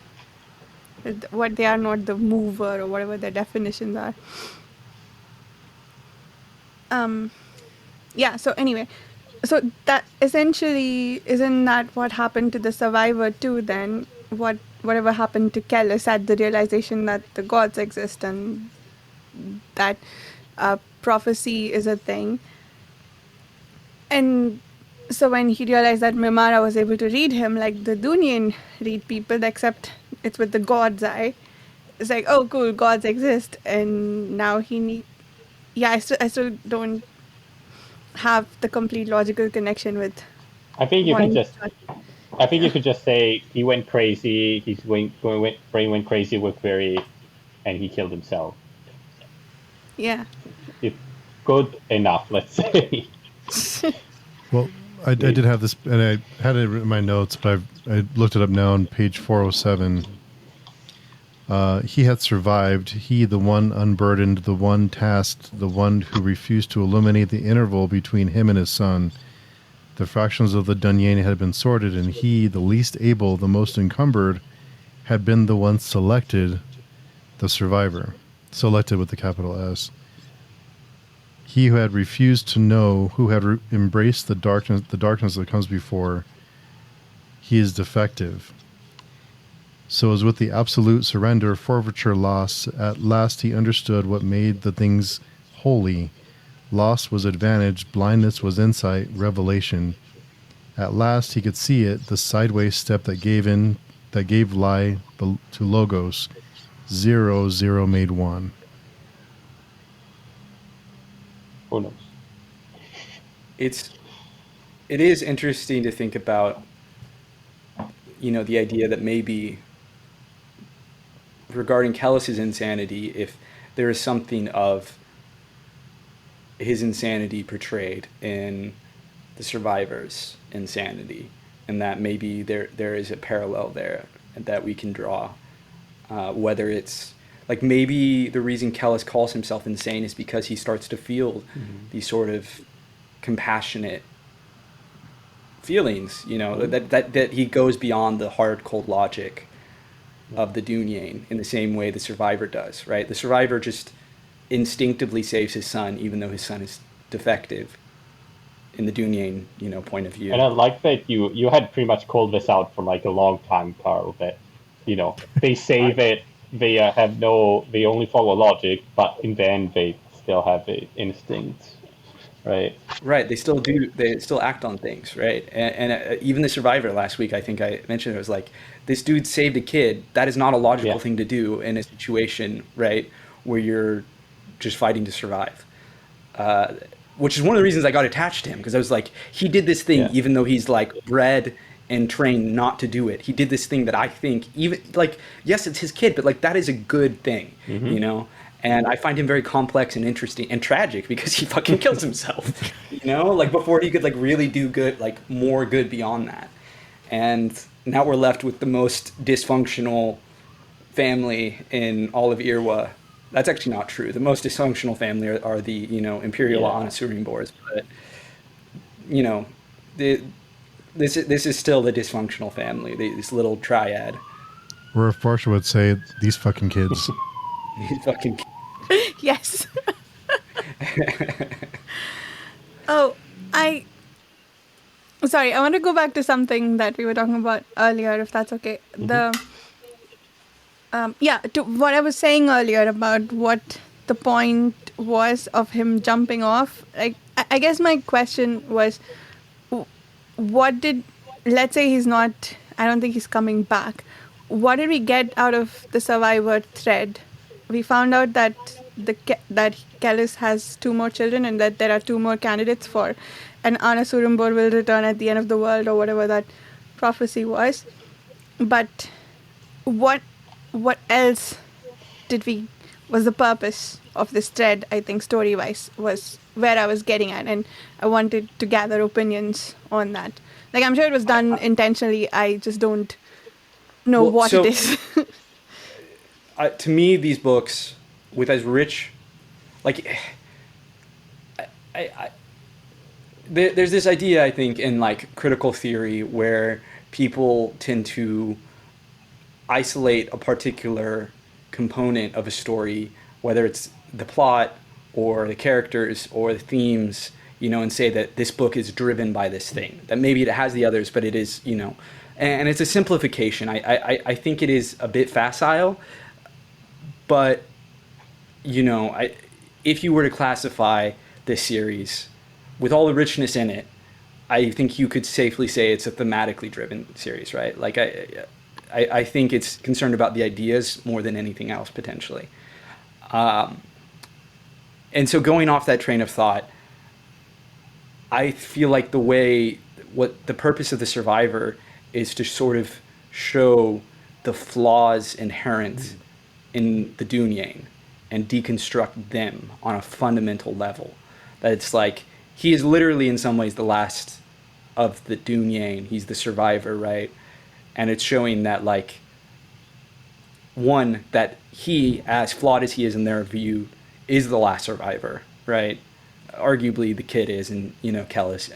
what they are, not the mover or whatever their definitions are. Yeah, so anyway, so that essentially isn't that what happened to the survivor too then? Whatever happened to Kellhus at the realization that the gods exist and that prophecy is a thing. And so when he realized that Mimara was able to read him like the Dunyain read people, except it's with the god's eye, it's like, oh, cool, gods exist, and now he need. Yeah, I still don't have the complete logical connection with I think you can wanting. just. I think Yeah. you could just say he went crazy. Brain went crazy with query, and he killed himself. Yeah. It's good enough, let's say. Well, I did have this, and I had it in my notes, but I looked it up now on page 407. He had survived, he, the one unburdened, the one tasked, the one who refused to eliminate the interval between him and his son. The fractions of the Dunyain had been sorted, and he, the least able, the most encumbered, had been the one selected, the survivor. Selected with the capital S. He who had refused to know, who had embraced the darkness that comes before, he is defective. So as with the absolute surrender, forfeiture, loss, at last he understood what made the things holy. Loss was advantage, blindness was insight, revelation. At last he could see it, the sideways step that gave lie to logos. 0, 0 made 1. Who knows? It is interesting to think about, the idea that maybe regarding Kellhus's insanity, if there is something of his insanity portrayed in the survivor's insanity, and that maybe there is a parallel there that we can draw, whether it's like maybe the reason Kellhus calls himself insane is because he starts to feel these sort of compassionate feelings, that he goes beyond the hard, cold logic of the Dunyain in the same way the survivor does, right? The survivor just instinctively saves his son, even though his son is defective in the Dunyain, point of view. And I like that you had pretty much called this out for like a long time, Carl, that, they save it, they they only follow logic, but in the end they still have the instinct, right? Right, they still act on things, right? And even the survivor last week, I think I mentioned, it was like, this dude saved a kid. That is not a logical thing to do in a situation, right, where you're just fighting to survive. Which is one of the reasons I got attached to him, because I was like, he did this thing even though he's like bred and trained not to do it. He did this thing that I think, even like, yes, it's his kid, but like that is a good thing, And I find him very complex and interesting and tragic because he fucking kills himself, like before he could like really do good, like more good beyond that. And now we're left with the most dysfunctional family in all of Irwa. That's actually not true. The most dysfunctional family are the, Imperial Anasurim boars. But, this is still the dysfunctional family, this little triad. Or if Varsha would say, these fucking kids. These fucking Yes. Oh, sorry, I want to go back to something that we were talking about earlier, if that's okay. To what I was saying earlier about what the point was of him jumping off. Like, I guess my question was, let's say he's not, I don't think he's coming back. What did we get out of the survivor thread? We found out that that Kellhus has 2 more children and that there are 2 more candidates for an Anasurimbor will return at the end of the world, or whatever that prophecy was. But what else was the purpose of this thread, I think, story-wise, was where I was getting at, and I wanted to gather opinions on that. Like, I'm sure it was done intentionally, I just don't know what it is. To me, these books, with as rich, like, there's this idea, I think, in like critical theory where people tend to isolate a particular component of a story, whether it's the plot or the characters or the themes, and say that this book is driven by this thing. That maybe it has the others, but it is, and it's a simplification. I think it is a bit facile, but, if you were to classify this series with all the richness in it, I think you could safely say it's a thematically driven series, right? Like, I think it's concerned about the ideas more than anything else, potentially. And so going off that train of thought, I feel like what the purpose of the survivor is to sort of show the flaws inherent in the Dunyain and deconstruct them on a fundamental level. That it's like, he is literally in some ways the last of the Dunyain. He's the survivor, right? And it's showing that, like, one, that he, as flawed as he is in their view, is the last survivor, right? Arguably the kid is, and, you know, Kellhus,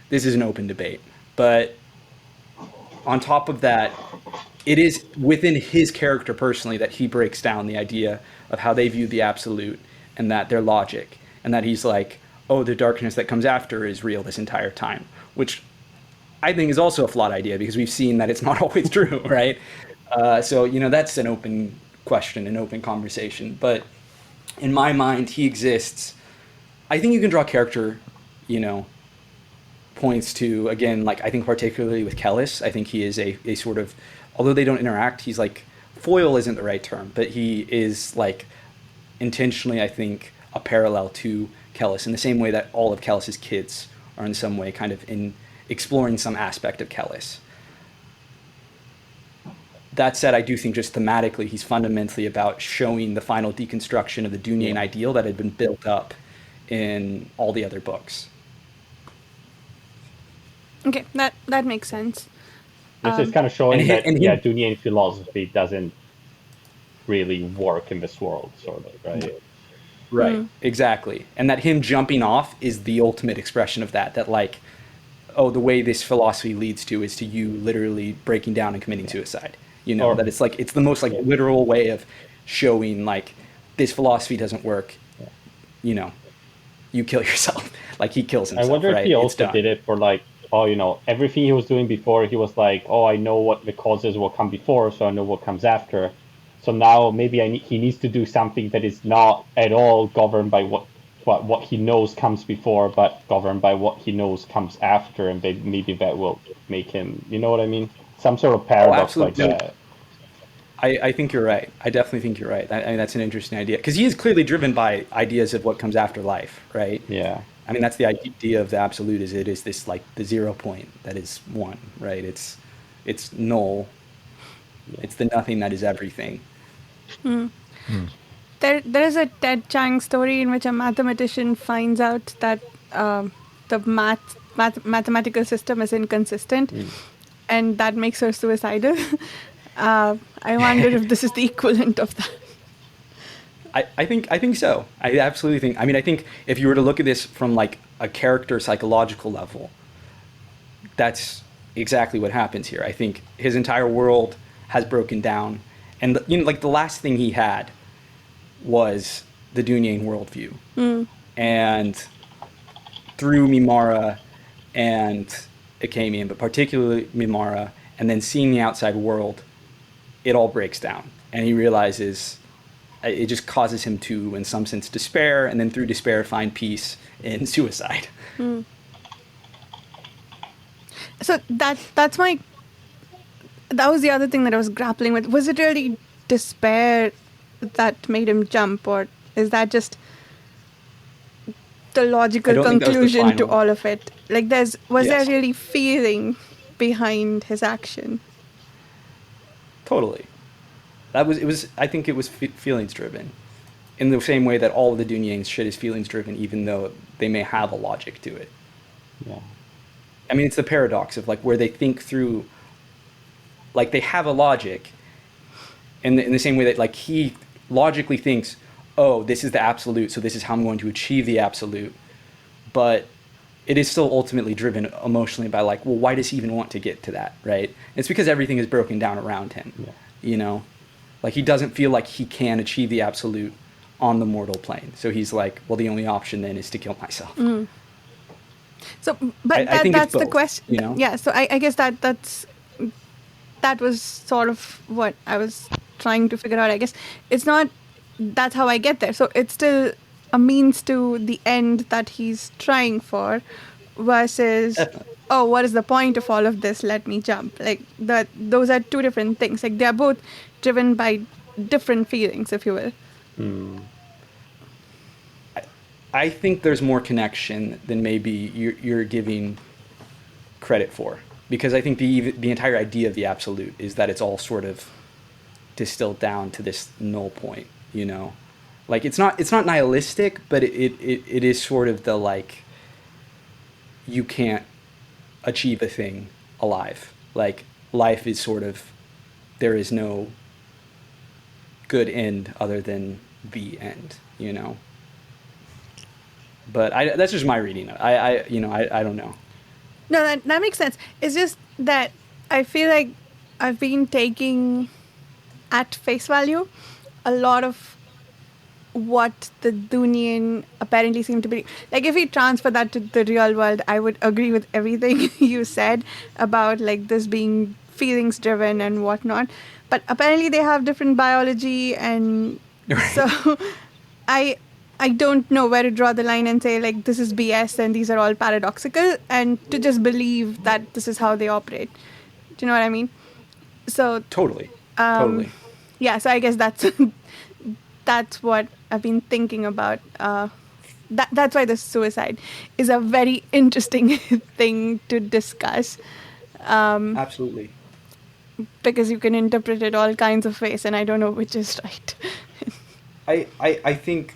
this is an open debate. But on top of that, it is within his character personally that he breaks down the idea of how they view the absolute and that their logic, and that he's like, oh, the darkness that comes after is real this entire time, which I think is also a flawed idea because we've seen that it's not always true, right? So, you know, that's an open question, an open conversation. But in my mind, he exists. I think you can draw character, you know, points to, again, like, I think particularly with Kellhus, I think he is a sort of, although they don't interact, he's like, foil isn't the right term, but he is like intentionally, I think, a parallel to Kellhus in the same way that all of Kellhus's kids are in some way kind of in exploring some aspect of Kellhus. That said, I do think just thematically, he's fundamentally about showing the final deconstruction of the Dunyain ideal that had been built up in all the other books. Okay, that makes sense. This is kind of showing that and Dunyain philosophy doesn't really work in this world, sort of, right? Right, exactly. And that him jumping off is the ultimate expression of that, like, oh, the way this philosophy leads to is to you literally breaking down and committing suicide. You know, that it's like, it's the most like literal way of showing like this philosophy doesn't work. You know, you kill yourself. Like, he kills himself. I wonder if he also did it for like, oh, you know, everything he was doing before, he was like, oh, I know what the causes will come before, so I know what comes after. So now maybe he needs to do something that is not at all governed by what he knows comes before, but governed by what he knows comes after, and maybe that will make him, you know what I mean? Some sort of paradox like that. I think you're right. I definitely think you're right. I mean, that's an interesting idea, because he is clearly driven by ideas of what comes after life, right? Yeah. I mean, that's the idea of the absolute, is it is this like the 0 point that is one, right? It's null. It's the nothing that is everything. There is a Ted Chiang story in which a mathematician finds out that the mathematical system is inconsistent, and that makes her suicidal. I wonder if this is the equivalent of that. I think so. I absolutely think. I mean, I think if you were to look at this from like a character psychological level, that's exactly what happens here. I think his entire world has broken down, and you know, like the last thing he had was the Dunyain worldview, and through Mimara and Akamian, but particularly Mimara, and then seeing the outside world, it all breaks down, and he realizes it just causes him to, in some sense, despair, and then through despair find peace in suicide. So that was the other thing that I was grappling with. Was it really despair that made him jump, or is that just the logical conclusion to all of it? Like, was there really feeling behind his action? Totally. I think it was feelings driven, in the same way that all of the Dunyain's shit is feelings driven, even though they may have a logic to it. Yeah. I mean, it's the paradox of like where they think through, like they have a logic, in the same way that like he logically thinks, oh, this is the absolute, so this is how I'm going to achieve the absolute, but it is still ultimately driven emotionally by like, well, why does he even want to get to that, right? It's because everything is broken down around him, you know? Like, he doesn't feel like he can achieve the absolute on the mortal plane. So he's like, well, the only option then is to kill myself. So, but I think that's it's both, the question. you know? Yeah, so I guess that was sort of what I was trying to figure out. I guess it's not, that's how I get there. So it's still a means to the end that he's trying for, versus, Definitely. oh, what is the point of all of this? Let me jump. Like those are two different things. Like they're both driven by different feelings, if you will. I think there's more connection than maybe you're giving credit for, because I think the entire idea of the absolute is that it's all sort of distilled down to this null point, you know, like it's not nihilistic, but it is sort of the, like, you can't achieve a thing alive. Like, life is sort of, there is no good end other than the end, you know. But that's just my reading. I don't know. No, that makes sense. It's just that I feel like I've been taking at face value a lot of what the Dunyain apparently seem to be. Like, if we transfer that to the real world, I would agree with everything you said about, like, this being feelings driven and whatnot. But apparently they have different biology, and Right. so I don't know where to draw the line and say, like, this is BS and these are all paradoxical, and to just believe that this is how they operate. Do you know what I mean? So Totally. um, Totally. yeah, so I guess that's what I've been thinking about. That's why the suicide is a very interesting thing to discuss, Absolutely. because you can interpret it all kinds of ways, and I don't know which is right. I think,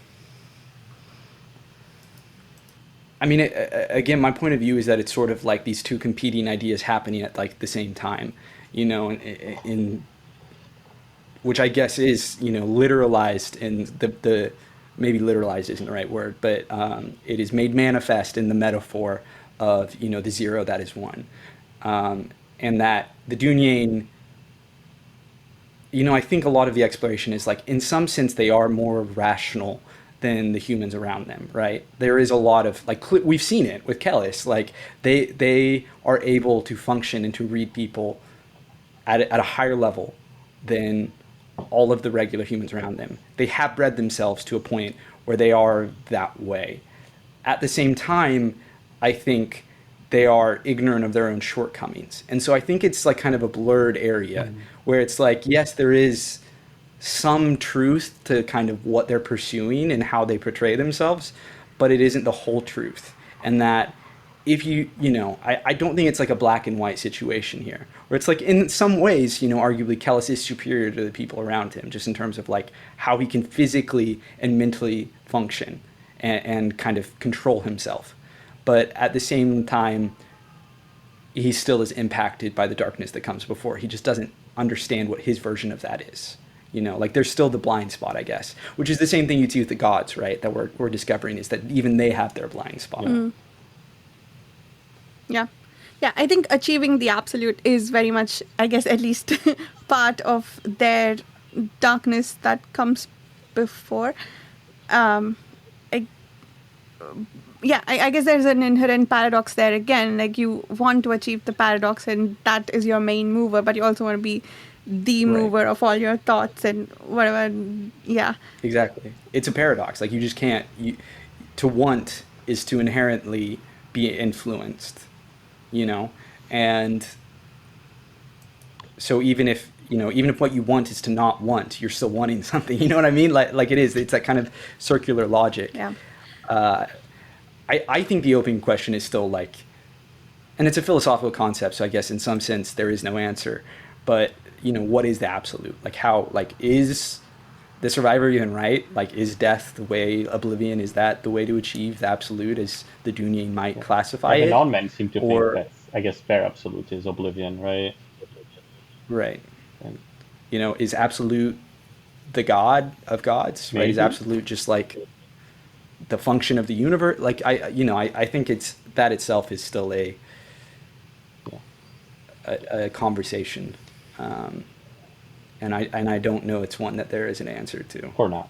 I mean, again, my point of view is that it's sort of like these two competing ideas happening at, like, the same time, you know, in which I guess is, you know, literalized in the maybe literalized isn't the right word, but it is made manifest in the metaphor of, you know, the zero that is one, and that the Dunyain, you know, I think a lot of the exploration is, like, in some sense they are more rational than the humans around them, right? There is a lot of, like, we've seen it with Kellhus, like they are able to function and to read people at a higher level than all of the regular humans around them. They have bred themselves to a point where they are that way. At the same time, I think they are ignorant of their own shortcomings. And so I think it's, like, kind of a blurred area where it's like, yes, there is some truth to kind of what they're pursuing and how they portray themselves, but it isn't the whole truth. And that if you know, I don't think it's like a black and white situation here, where it's like, in some ways, you know, arguably Kellhus is superior to the people around him, just in terms of, like, how he can physically and mentally function and kind of control himself. But at the same time, he still is impacted by the darkness that comes before. He just doesn't understand what his version of that is. You know, like, there's still the blind spot, I guess, which is the same thing you see with the gods, right? That we're discovering, is that even they have their blind spot. Yeah. Yeah, I think achieving the absolute is very much, I guess, at least part of their darkness that comes before. I guess there's an inherent paradox there again. Like, you want to achieve the paradox, and that is your main mover, but you also want to be the mover of all your thoughts and whatever. Yeah. Exactly. It's a paradox. Like, you just can't. To want is to inherently be influenced, you know? And so even if what you want is to not want, you're still wanting something. You know what I mean? Like it is. It's that kind of circular logic. Yeah. I think the open question is still, like, and it's a philosophical concept, so I guess in some sense there is no answer. But, you know, what is the absolute? Like, how, like, is the survivor even right? Like, is death the way, oblivion, is that the way to achieve the absolute, as the Dunyain might classify The it? non-men seem to think that, I guess, their absolute is oblivion, right? Right. And You know, is absolute the god of gods, right? Is Maybe. absolute just, like, the function of the universe? Like, I think it's, that itself is still a conversation, and I don't know it's one that there is an answer to. or not.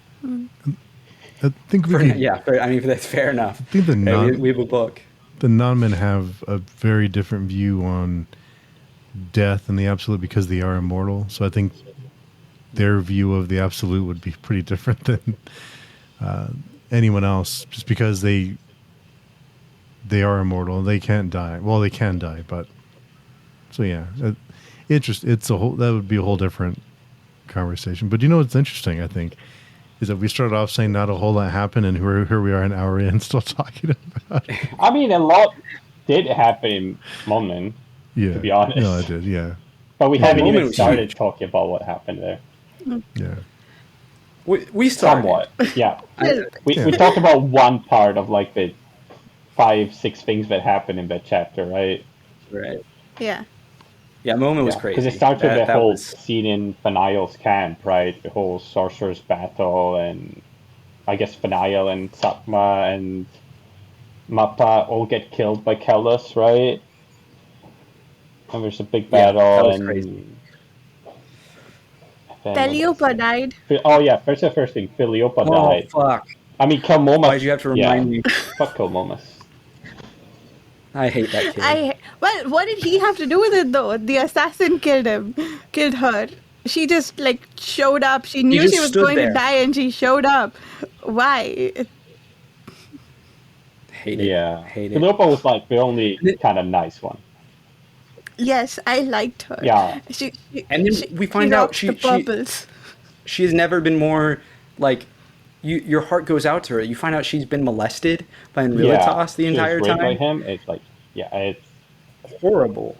I think we could, I mean, that's fair enough. I think We have a book. the non-men have a very different view on death and the absolute, because they are immortal. So I think their view of the absolute would be pretty different than anyone else, just because they they are immortal. They can't die. Well, they can die, but so yeah, it's a whole, that would be a whole different conversation. But you know what's interesting? I think is that we started off saying not a whole lot happened, and here we are an hour in still talking about it. I mean, a lot did happen in Moment, Yeah, to be honest. no, I did. Yeah, But we Yeah, haven't Moment even was started huge. talking about what happened there. yeah. We started. Somewhat, yeah. Little bit. We talked about one part of like the 5-6 things that happened in that chapter, right? Right. Yeah. Yeah, Moment was Yeah, crazy. because it starts with the That whole was- scene in Fanayel's camp, right? The whole sorcerer's battle, and I guess Fanayel and Satma and Mappa all get killed by Kellhus, right? And there's a big Yeah, that battle, was and crazy. then Teliopa died. Oh yeah, that's the first thing. Filiopa Oh died. fuck! I mean, Kelmomas. Why'd you have to remind me? Fuck Kelmomas. I hate that kid. Well, what did he have to do with it though? The assassin killed him, killed her. She just like showed up. She knew just she was stood going there. to die, and she showed up. Why? Hate it. Yeah. Hate it. Filiopa was like the only kind of nice one. Yes, I liked her. Yeah. And then we find out rocked she- the purples. She has never been more like your heart goes out to her. You find out she's been molested by Enrilitas the She was entire raped by time. him. It's like, yeah, it's Horrible.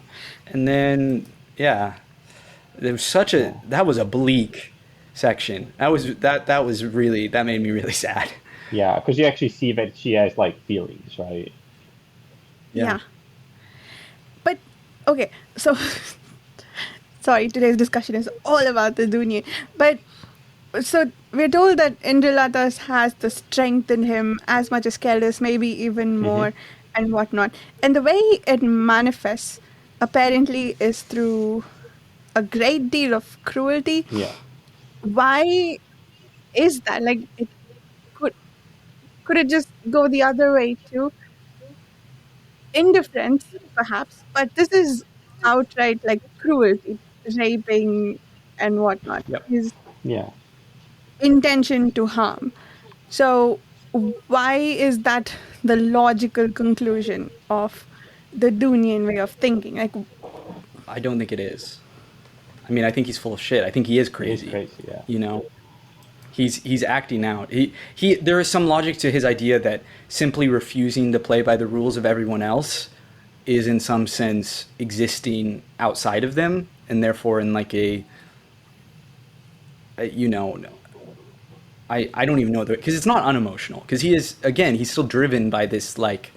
And then there was that was a bleak section. That was really, that made me really sad. yeah, because you actually see that she has like feelings, right? Yeah. But okay, so sorry, today's discussion is all about the Dunyain. But so we're told that Enrilitas has the strength in him as much as Kellhus, maybe even more, and whatnot. And the way it manifests apparently is through a great deal of cruelty. Yeah. Why is that? Like, it could it just go the other way too? Indifference, perhaps, but this is outright like cruelty, raping and whatnot. Yep. His Yeah. intention to harm. So why is that the logical conclusion of the Dunyain way of thinking? Like, I don't think it is. I mean, I think he's full of shit. I think he is crazy. crazy, yeah. You know, he's acting out. There is some logic to his idea that simply refusing to play by the rules of everyone else is in some sense existing outside of them, and therefore in like I don't even know, because it's not unemotional, because he's still driven by this like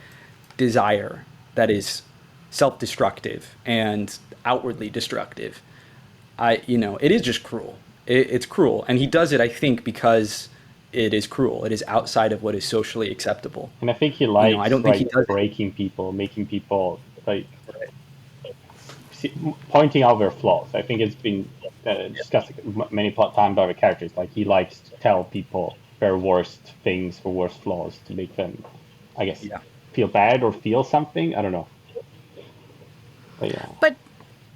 desire that is self-destructive and outwardly destructive. It is just cruel. It's cruel, and he does it, I think, because it is cruel. It is outside of what is socially acceptable. And I think he likes I don't think he does breaking people, making people like pointing out their flaws. I think it's been discussed many times by the characters. Like he likes to tell people their worst things, their worst flaws, to make them, I guess, feel bad or feel something. I don't know. But yeah. but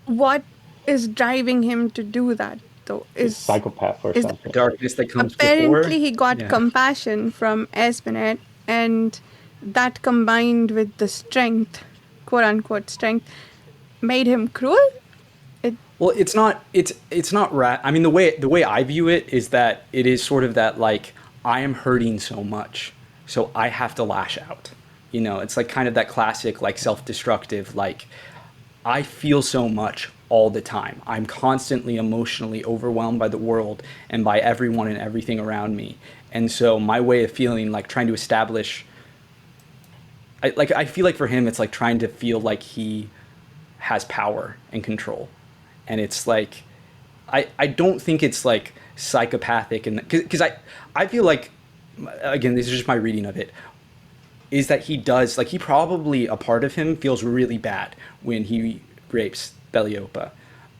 what is driving him to do that though? Is Psychopath or is something. Darkness that comes apparently before. he got compassion from Esmenet, and that combined with the strength, quote unquote strength, made him cruel. Well, it's not I mean, the way I view it is that it is sort of that like, I am hurting so much, so I have to lash out. It's like kind of that classic like self-destructive, like I feel so much all the time. I'm constantly emotionally overwhelmed by the world and by everyone and everything around me. And so my way of feeling, like trying to establish, I feel like for him, it's like trying to feel like he has power and control. And it's like, I don't think it's like psychopathic, and because I feel like, again, this is just my reading of it, is that he does, like, he probably, a part of him feels really bad when he rapes Beliopa,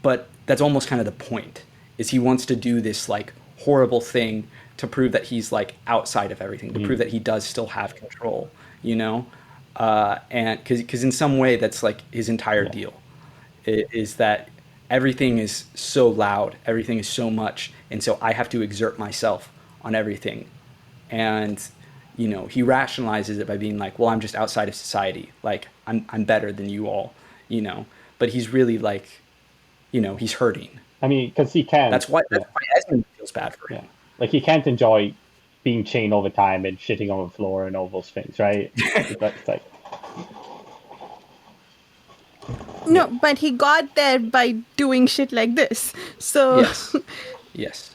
but that's almost kind of the point, is he wants to do this like horrible thing to prove that he's like outside of everything, to prove that he does still have control, and because in some way that's like his entire deal, is that everything is so loud, everything is so much, and so I have to exert myself on everything. And you know, he rationalizes it by being like, well, I'm just outside of society. Like, I'm better than you all, you know. But he's really like, you know, he's hurting. I mean, because he can't. That's why Esmond feels bad for him. Yeah. Like, he can't enjoy being chained all the time and shitting on the floor and all those things, right? It's like... No, but he got there by doing shit like this. So Yes.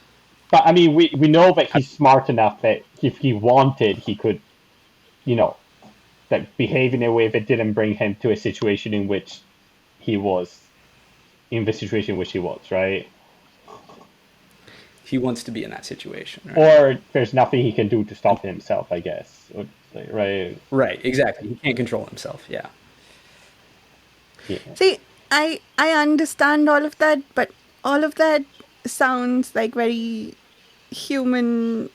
But I mean, we know that he's smart enough that if he wanted, he could, you know, that behave in a way that didn't bring him to a situation in which he was, in the situation in which he was, right? He wants to be in that situation, right? Or there's nothing he can do to stop himself, I guess, right? Right, exactly. He can't control himself, yeah. See, I understand all of that, but all of that sounds like very human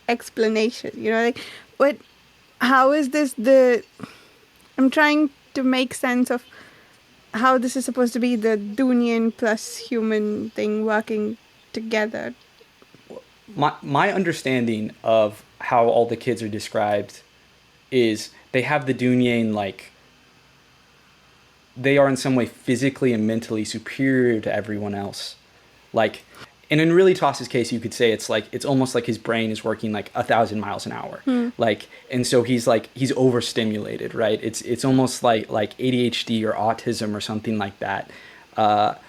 explanation, you know, like, what, how is this I'm trying to make sense of how this is supposed to be the Dunyain plus human thing working together. My understanding of how all the kids are described is they have the Dunyain, like, they are in some way physically and mentally superior to everyone else. Like, and in Really Toss's case, you could say it's like, it's almost like his brain is working like 1,000 miles an hour. Like, and so he's overstimulated, right? It's almost like ADHD or autism or something like that. But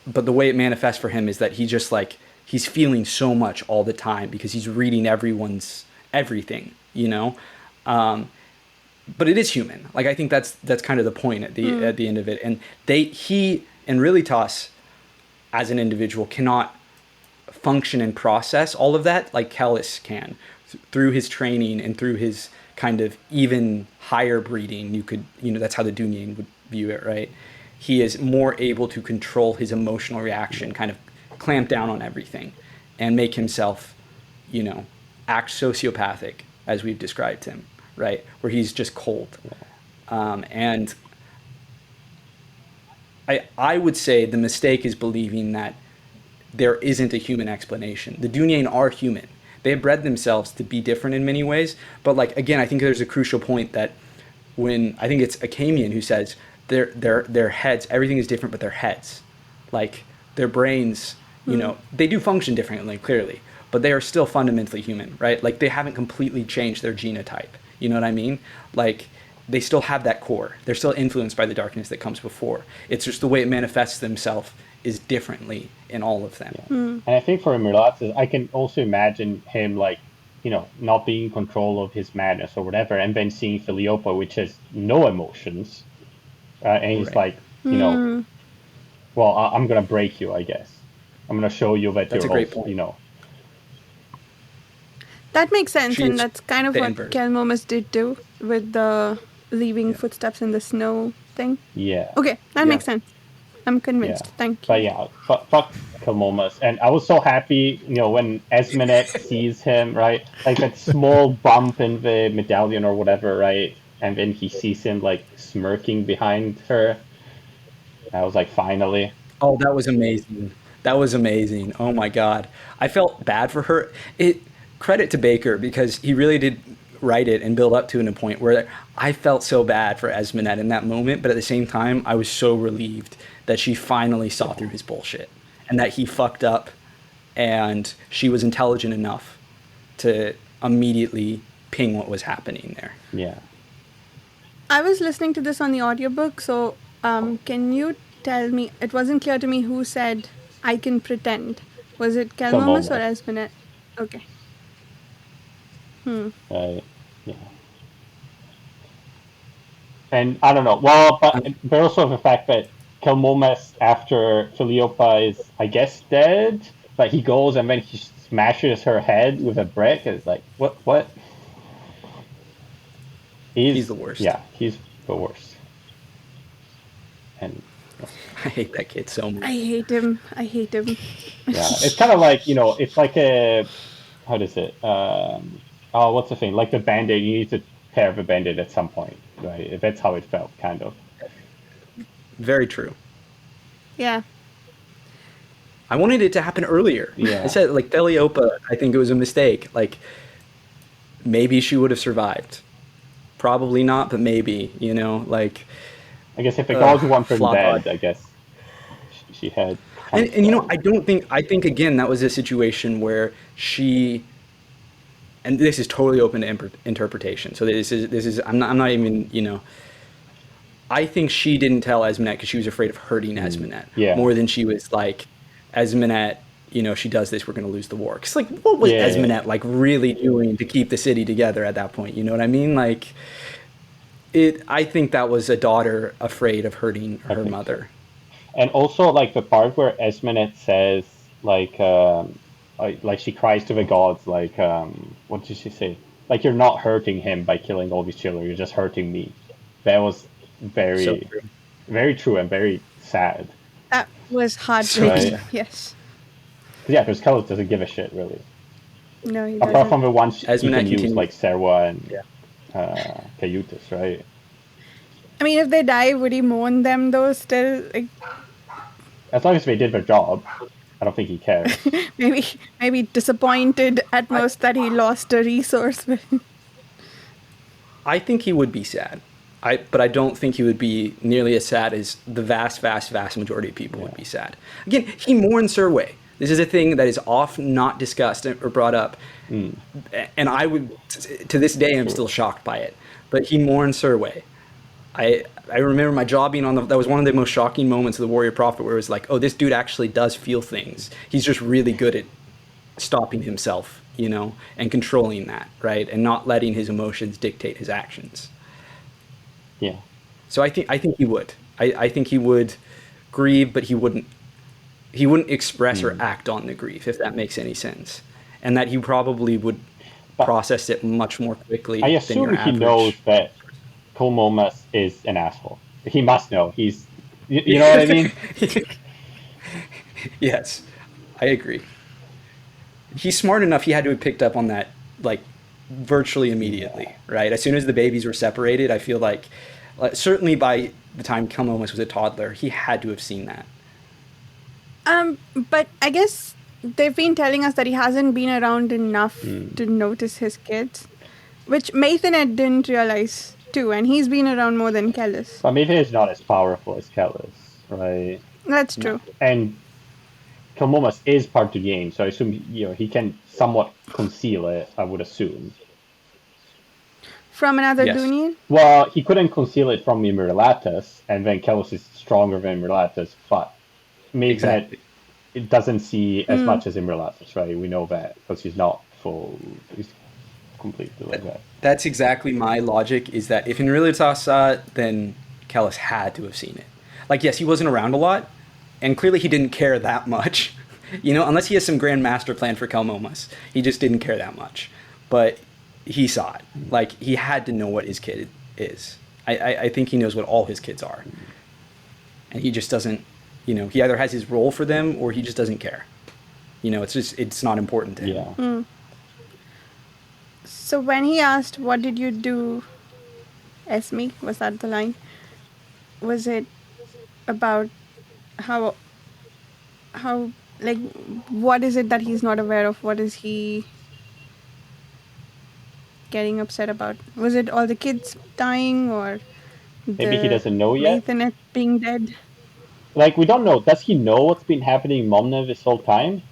the way it manifests for him is that he just like, he's feeling so much all the time because he's reading everyone's everything, you know? But it is human. Like, I think that's kind of the point at the end of it. And he and Really Toss as an individual cannot function and process all of that like Kellhus can through his training and through his kind of even higher breeding. You know, that's how the Dunyain would view it, right? He is more able to control his emotional reaction, kind of clamp down on everything and make himself, you know, act sociopathic as we've described him. Right, where he's just cold, and I would say the mistake is believing that there isn't a human explanation. The Dunyain are human; they have bred themselves to be different in many ways. But like, again, I think there's a crucial point that when I think it's Akamian who says their heads, everything is different, but their heads, like their brains, you know, they do function differently, clearly, but they are still fundamentally human, right? Like, they haven't completely changed their genotype. You know what I mean? Like, they still have that core. They're still influenced by the darkness that comes before. It's just the way it manifests themselves is differently in all of them. Yeah. And I think for Miratas, I can also imagine him, like, you know, not being in control of his madness or whatever, and then seeing Filiopa, which has no emotions, and he's like, you know, well, I'm gonna break you, I guess. I'm gonna show you that That's you're a great also, point. you know. That makes sense, and that's kind of the what inverse. Kelmomas did too with the leaving footsteps in the snow thing. Yeah. Okay, that makes sense. I'm convinced. Yeah. Thank you. But yeah, fuck Kelmomas. And I was so happy, you know, when Esmenet sees him, right? Like that small bump in the medallion or whatever, right? And then he sees him like smirking behind her. I was like, finally. Oh, that was amazing. That was amazing. Oh my God. I felt bad for her. Credit to Bakker, because he really did write it and build up to it in a point where I felt so bad for Esmenet in that moment, but at the same time, I was so relieved that she finally saw through his bullshit and that he fucked up and she was intelligent enough to immediately ping what was happening there. Yeah. I was listening to this on the audiobook, so can you tell me, it wasn't clear to me who said, I can pretend. Was it Kelmomas or Esmenet? Okay. Yeah. And I don't know. Well, but also the fact that Kelmomas, after Filiopa is, I guess, dead, but he goes and then he smashes her head with a brick. It's like, what? He's the worst. Yeah, he's the worst. And I hate that kid so much. I hate him. yeah, it's kind of like, you know, it's like a, how does it? What's the thing? Like the Band-Aid, you need to tear the Band-Aid at some point, right? That's how it felt, kind of. Very true. Yeah. I wanted it to happen earlier. Yeah. I said, like, Filiopa, I think it was a mistake. Like, maybe she would have survived. Probably not, but maybe, like. I guess if the gods want her flawed dead, logic. I guess she had. And I think again that was a situation where she, and this is totally open to interpretation. So this is I'm not even I think she didn't tell Esmenet because she was afraid of hurting Esmenet more than she was like, Esmenet, she does this, we're going to lose the war. Because like, what was Esmenet like really doing to keep the city together at that point? You know what I mean? Like, I think that was a daughter afraid of hurting her mother. And also, like the part where Esmenet says, like she cries to the gods, like, what did she say? Like, you're not hurting him by killing all these children. You're just hurting me. That was very true. Very true and very sad. That was heartbreaking. Right. Yes. Yeah, because Kellhus doesn't give a shit really. No, he Apart doesn't. from the ones he can use, like Serwa and Kelhus, right? I mean, if they die, would he mourn them though? Still, like, as long as they did their job, I don't think he cares. maybe disappointed at most that he lost a resource. I think he would be sad. But I don't think he would be nearly as sad as the vast majority of people would be sad. Again, he mourns Serwa. This is a thing that is often not discussed or brought up. And I would, to this day, I'm still shocked by it. But he mourns Serwa. I remember my jaw being on that was one of the most shocking moments of the Warrior Prophet where it was like, oh, this dude actually does feel things. He's just really good at stopping himself, and controlling that, right? And not letting his emotions dictate his actions. Yeah. So I think he would. I think he would grieve, but he wouldn't express or act on the grief, if that makes any sense. And that he probably would process it much more quickly I than assume your average. He knows that Kelmomas is an asshole. He must know. He's, you know what I mean? Yes, I agree. He's smart enough. He had to have picked up on that, like, virtually immediately, right? As soon as the babies were separated, I feel like certainly by the time Kelmomas was a toddler, he had to have seen that. But I guess they've been telling us that he hasn't been around enough to notice his kids, which Maithanet didn't realize too, and he's been around more than Kellhus. But maybe he's not as powerful as Kellhus, right? That's true. And Kelmomas is part of the game, so I assume he can somewhat conceal it, I would assume. From another Dunyain? Well, he couldn't conceal it from Imrelatus, and then Kellhus is stronger than Imrelatus, but maybe it doesn't see as much as Imrelatus, right? We know that, because he's not full, he's completely like that. That's exactly my logic, is that if Imrelatus saw it, then Kellhus had to have seen it. Like, yes, he wasn't around a lot, and clearly he didn't care that much, unless he has some grand master plan for Kelmomas. He just didn't care that much. But he saw it. Like, he had to know what his kid is. I think he knows what all his kids are. And he just doesn't, he either has his role for them or he just doesn't care. It's not important to him. Yeah. So when he asked, what did you do, Esme? Was that the line? Was it about how, like, what is it that he's not aware of? What is he getting upset about? Was it all the kids dying, or maybe he doesn't know yet? Maithanet being dead? Like, we don't know. Does he know what's been happening in Momna this whole time?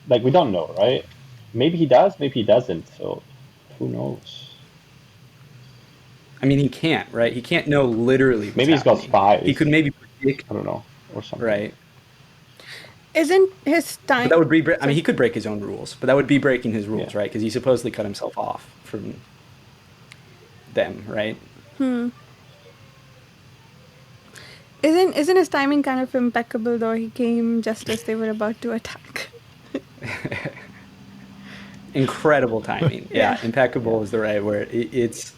Like, we don't know, right? Maybe he does, maybe he doesn't, so who knows? I mean, he can't, right? He can't know literally what's maybe he's got happening. spies. He could maybe predict. I don't know, or something. Right. Isn't his time... But that would be... I mean, he could break his own rules, but that would be breaking his rules, right? Because he supposedly cut himself off from them, right? Isn't his timing kind of impeccable, though? He came just as they were about to attack. Incredible timing. Yeah, impeccable is the right word. It's...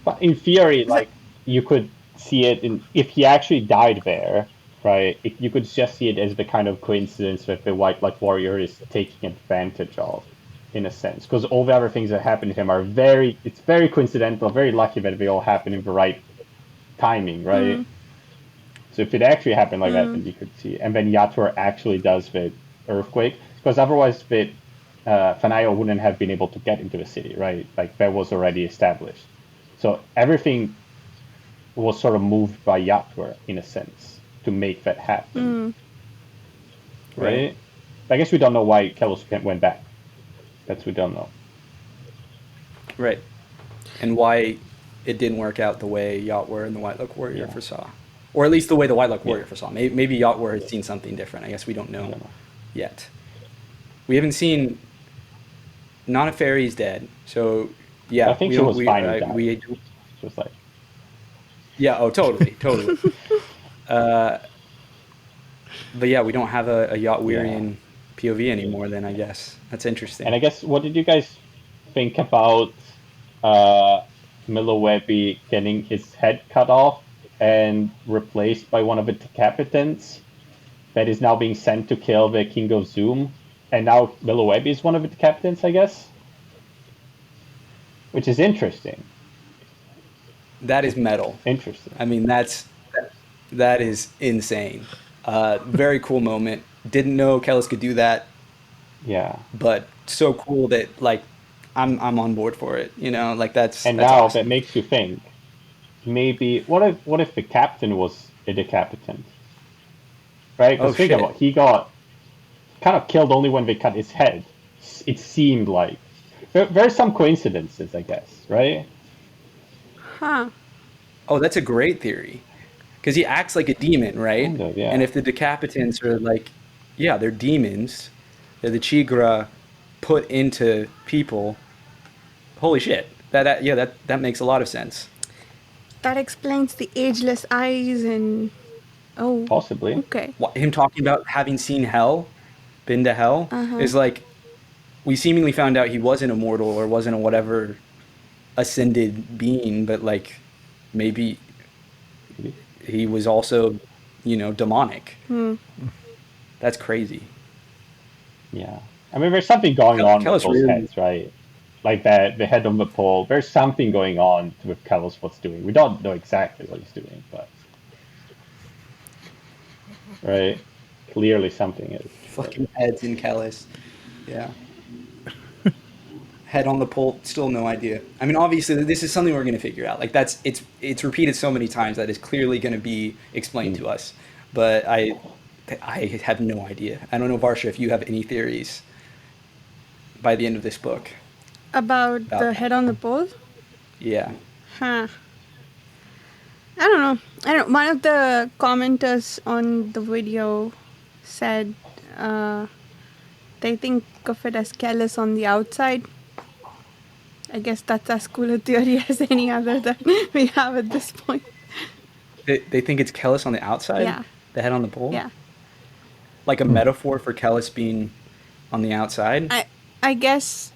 But in theory, like, you could see it if he actually died there, right? You could just see it as the kind of coincidence that the White Light Warrior is taking advantage of, in a sense. Because all the other things that happen to him are it's very coincidental, very lucky that they all happen in the right timing, right? So if it actually happened like that, then you could see it. And then Yatwer actually does the earthquake. Because otherwise, Fanio wouldn't have been able to get into the city, right? Like that was already established. So everything was sort of moved by Yatwer in a sense to make that happen, right? I guess we don't know why Kellhus went back. That's we don't know. Right. And why it didn't work out the way Yatwer and the White Luck Warrior foresaw. Or at least the way the White Luck Warrior foresaw. Maybe Yatwer has seen something different. I guess we don't know yet. We haven't seen... Nana Fairy's dead, so yeah. I think she was fine with that. She was like... Yeah, oh, totally. But yeah, we don't have a Yatwerian POV anymore then, I guess. That's interesting. And I guess, what did you guys think about Milowebby getting his head cut off and replaced by one of the decapitants that is now being sent to kill the King of Zoom? And now Milowebby is one of the decapitants, I guess? Which is interesting. That is metal. Interesting. I mean, that is insane. Very cool moment. Didn't know Kellhus could do that. Yeah. But so cool that, like, I'm on board for it. You know, like that's. And that's now awesome. that makes you think. Maybe what if the captain was a decapitant? Right? Because think about it, he got kind of killed only when they cut his head. It seemed like there's some coincidences, I guess, right? Huh. Oh, that's a great theory. Because he acts like a demon, right? Kind of, yeah. And if the decapitants are like, yeah, they're demons, they're the Chigra put into people. Holy shit! That makes a lot of sense. That explains the ageless eyes and Possibly. Okay. Him talking about having seen hell, been to hell, is like, we seemingly found out he wasn't immortal or wasn't a whatever ascended being, but like maybe he was also, demonic. That's crazy. Yeah. I mean, there's something going on with those really... heads, right? Like the head on the pole. There's something going on with Kellhus what's doing. We don't know exactly what he's doing, but... Right? Clearly something is. Fucking heads in Kellhus. Yeah. Head on the pole, still no idea. I mean, obviously, this is something we're going to figure out. Like, it's repeated so many times that is clearly going to be explained to us. But I have no idea. I don't know, Varsha, if you have any theories by the end of this book. About the head on the pole? Yeah. Huh. I don't know. One of the commenters on the video said they think of it as Kellhus on the outside. I guess that's as cool a theory as any other that we have at this point. They think it's Kellhus on the outside? Yeah. The head on the pole? Yeah. Like a metaphor for Kellhus being on the outside? I guess...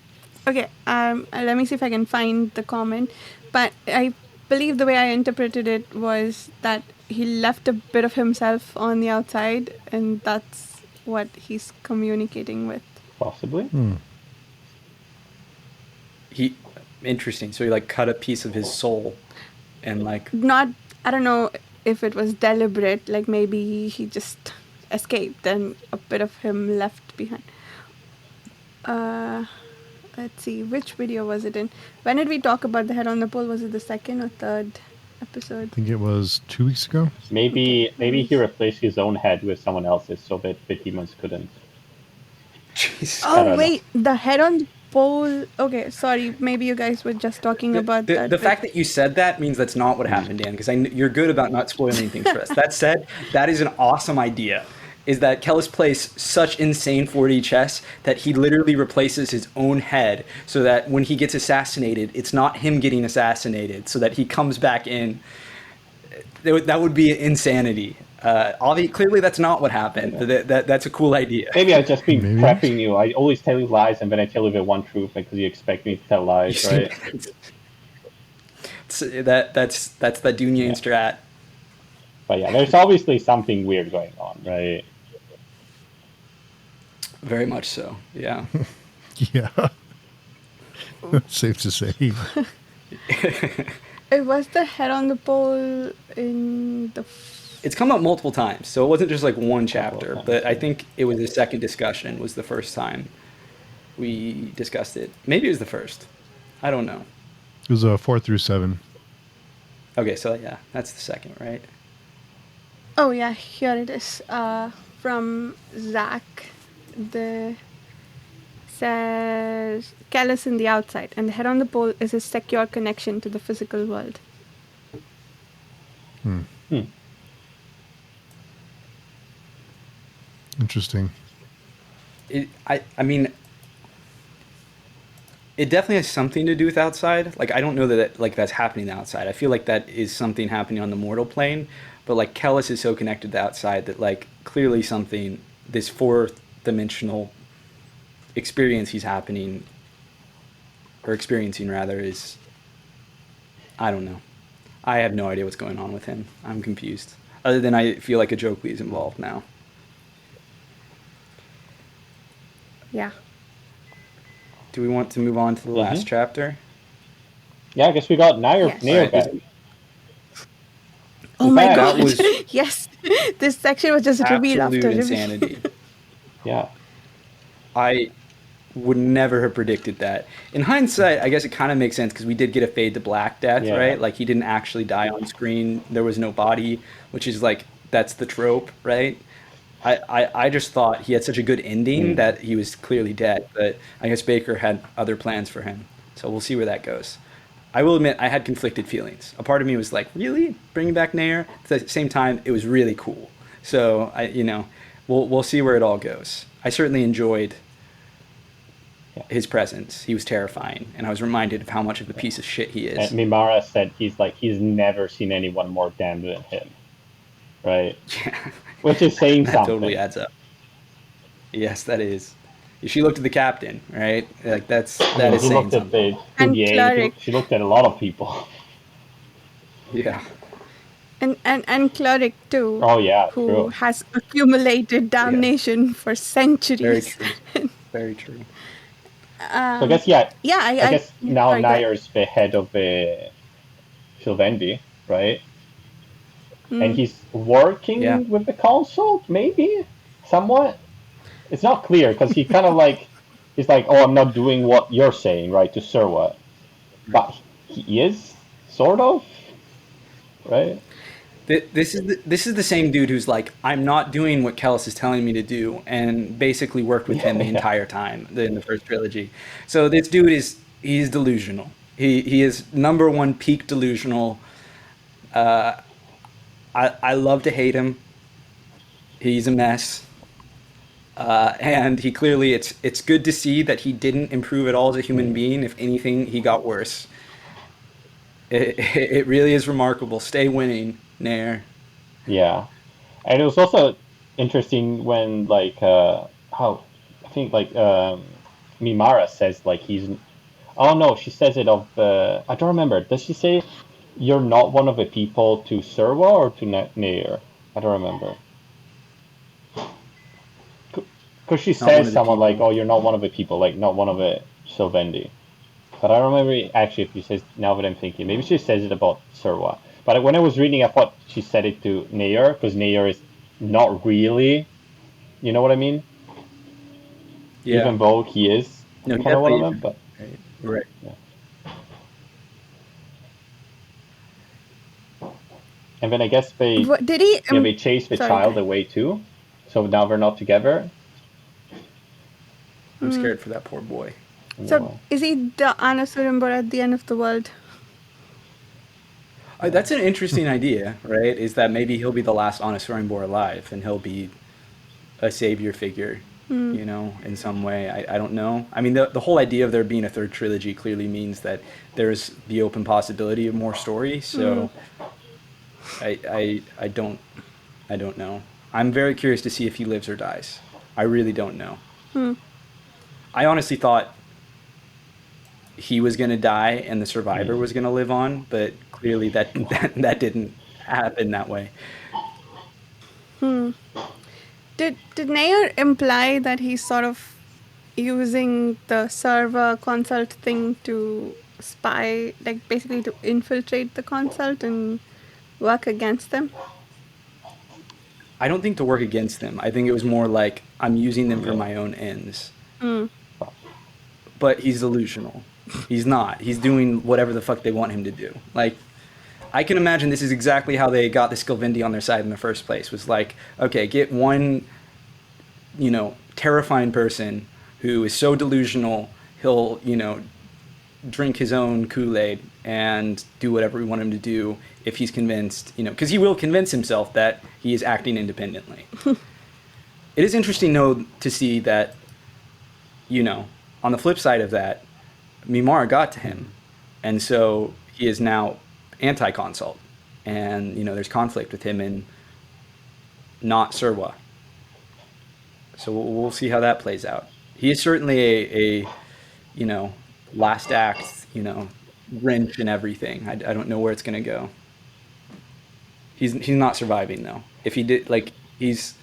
Okay, let me see if I can find the comment. But I believe the way I interpreted it was that he left a bit of himself on the outside, and that's what he's communicating with. Possibly. Interesting. So he like cut a piece of his soul and like... I don't know if it was deliberate, like maybe he just escaped and a bit of him left behind. Let's see, which video was it in? When did we talk about the head on the pole? Was it the second or third episode? I think it was 2 weeks ago. Maybe he replaced his own head with someone else's so that the demons couldn't. Jeez. Oh, wait, the head on the pole. Okay, sorry, maybe you guys were just talking about that. The fact that you said that means that's not what happened, Dan, because you're good about not spoiling things for us. That said, that is an awesome idea. Is that Kellhus plays such insane 4D chess that he literally replaces his own head so that when he gets assassinated, it's not him getting assassinated, so that he comes back in. That would be insanity. Clearly, that's not what happened. That's a cool idea. Maybe I've just been prepping you. I always tell you lies, and then I tell you the one truth because you expect me to tell lies, right? That's the Dunyain strat. But yeah, there's obviously something weird going on, right? Very much so, yeah. Yeah. Safe to say. It was the head on the pole in the... It's come up multiple times, so it wasn't just like one chapter, but I think it was the second discussion was the first time. we discussed it. Maybe it was the first. I don't know. It was 4 through 7. Okay, so yeah, that's the second, right? Oh yeah, here it is. From Zach. The says Kellhus in the outside, and the head on the pole is a secure connection to the physical world. Interesting. I mean, it definitely has something to do with outside. Like, I don't know that like that's happening outside. I feel like that is something happening on the mortal plane, but like Kellhus is so connected to outside that like clearly something, this fourth dimensional experience he's experiencing rather, is, I don't know. I have no idea what's going on with him. I'm confused. Other than I feel like Ajokli is involved now. Yeah. Do we want to move on to the last chapter? Yeah, I guess we got Nair Yes. back. Oh my That god! was Yes, this section was just reveal after Absolute reveal. insanity. Yeah. I would never have predicted that. In hindsight, I guess it kind of makes sense because we did get a fade to black death, Yeah. right? Like he didn't actually die on screen. There was no body, which is like, that's the trope, right? I just thought he had such a good ending that he was clearly dead, but I guess Bakker had other plans for him. So we'll see where that goes. I will admit I had conflicted feelings. A part of me was like, really? Bringing back Nair? At the same time, it was really cool. So, we'll see where it all goes. I certainly enjoyed his presence. He was terrifying, and I was reminded of how much of a piece of shit he is. And Mimara said he's never seen anyone more damned than him. Right? Yeah. Which is saying That something. totally adds up. Yes, that is. She looked at the captain, right? Like that is She saying looked at something. And Dunyain. cleric. She looked at a lot of people. Yeah. And cleric too. Oh yeah, who true. has accumulated damnation for centuries. Very true. Very true. So I guess I guess now sorry, go ahead. Nair is the head of Sylvendi, right? And he's working with the council, maybe somewhat. It's not clear because he kind of he's like, oh, I'm not doing what you're saying, right, to Serwa, but he is sort of, right? This is the same dude who's like, I'm not doing what Kellhus is telling me to do, and basically worked with him the entire time in the first trilogy. So this dude he's delusional. He is number one peak delusional. I love to hate him. He's a mess. And he clearly, it's good to see that he didn't improve at all as a human being. If anything, he got worse. It really is remarkable. Stay winning, Nair. Yeah, and it was also interesting when Mimara says he's. Oh no, she says it of. I don't remember. Does she say you're not one of the people to Serwa or to Nair? I don't remember. Because she says someone like, "Oh, you're not one of the people, like not one of the Sylvendi." But I don't remember actually if she says. Now that I'm thinking, maybe she says it about Serwa. But when I was reading, I thought she said it to Nair because Nair is not really. You know what I mean? Yeah. Even though he is kind of one of them, but right. Yeah. And then I guess they chase the child away too. So now they're not together. I'm scared for that poor boy. So is he the Anasurimbo at the end of the world? That's an interesting idea, right? Is that maybe he'll be the last Anasurimbo alive, and he'll be a savior figure, in some way. I don't know. I mean, the whole idea of there being a third trilogy clearly means that there's the open possibility of more story. So I don't know. I'm very curious to see if he lives or dies. I really don't know. I honestly thought he was going to die and the survivor was going to live on, but clearly that didn't happen that way. Did Nair imply that he's sort of using the server consult thing to spy, like basically to infiltrate the consult and work against them? I don't think to work against them. I think it was more like I'm using them for my own ends. but he's delusional. He's not. He's doing whatever the fuck they want him to do. Like, I can imagine this is exactly how they got the Skilvindi on their side in the first place. Was like, okay, get one, terrifying person who is so delusional, he'll, drink his own Kool-Aid and do whatever we want him to do if he's convinced, because he will convince himself that he is acting independently. It is interesting, though, to see that, on the flip side of that, Mimar got to him, and so he is now anti-consult, and, there's conflict with him and not Serwa. So we'll see how that plays out. He is certainly a last act, wrench and everything. I don't know where it's going to go. He's not surviving, though. If he did, if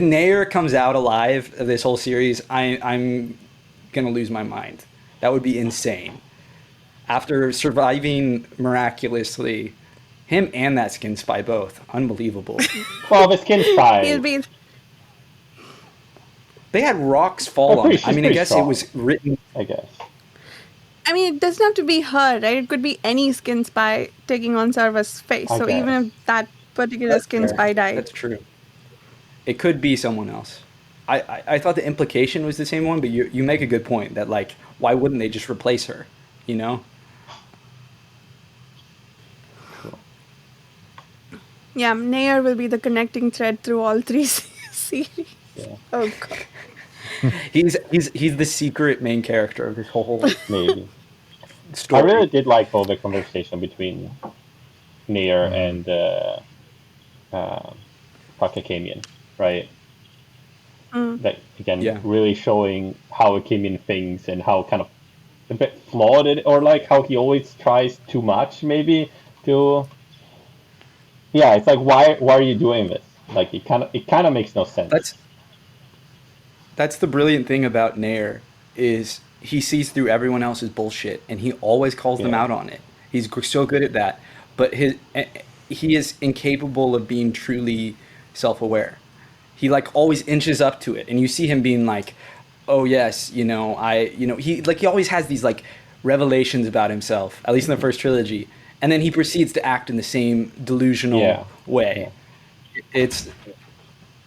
Nair comes out alive of this whole series, I'm going to lose my mind. That would be insane. After surviving miraculously, him and that skin spy both. Unbelievable. Well, the skin spy. He'll be. They had rocks fall on it. I mean, I guess strong. it was written. I guess. I mean, it doesn't have to be her, right? It could be any skin spy taking on Sarva's face. I So guess. even if that particular skin fair. spy died. That's true. It could be someone else. I thought the implication was the same one, but you make a good point that, why wouldn't they just replace her, Cool. Yeah, Nair will be the connecting thread through all three series. Yeah. Oh, God. He's the secret main character of this whole Maybe. story. I really did like all the conversation between Nair and Pakakamian, right? That again, really showing how Akamian thinks and how kind of a bit flawed it, or how he always tries too much, maybe to. Yeah, it's like why are you doing this? It kind of makes no sense. That's the brilliant thing about Nair is he sees through everyone else's bullshit and he always calls them out on it. He's so good at that, but he is incapable of being truly self-aware. He always inches up to it, and you see him being like, "Oh yes, he always has these revelations about himself, at least in the first trilogy, and then he proceeds to act in the same delusional way. Yeah.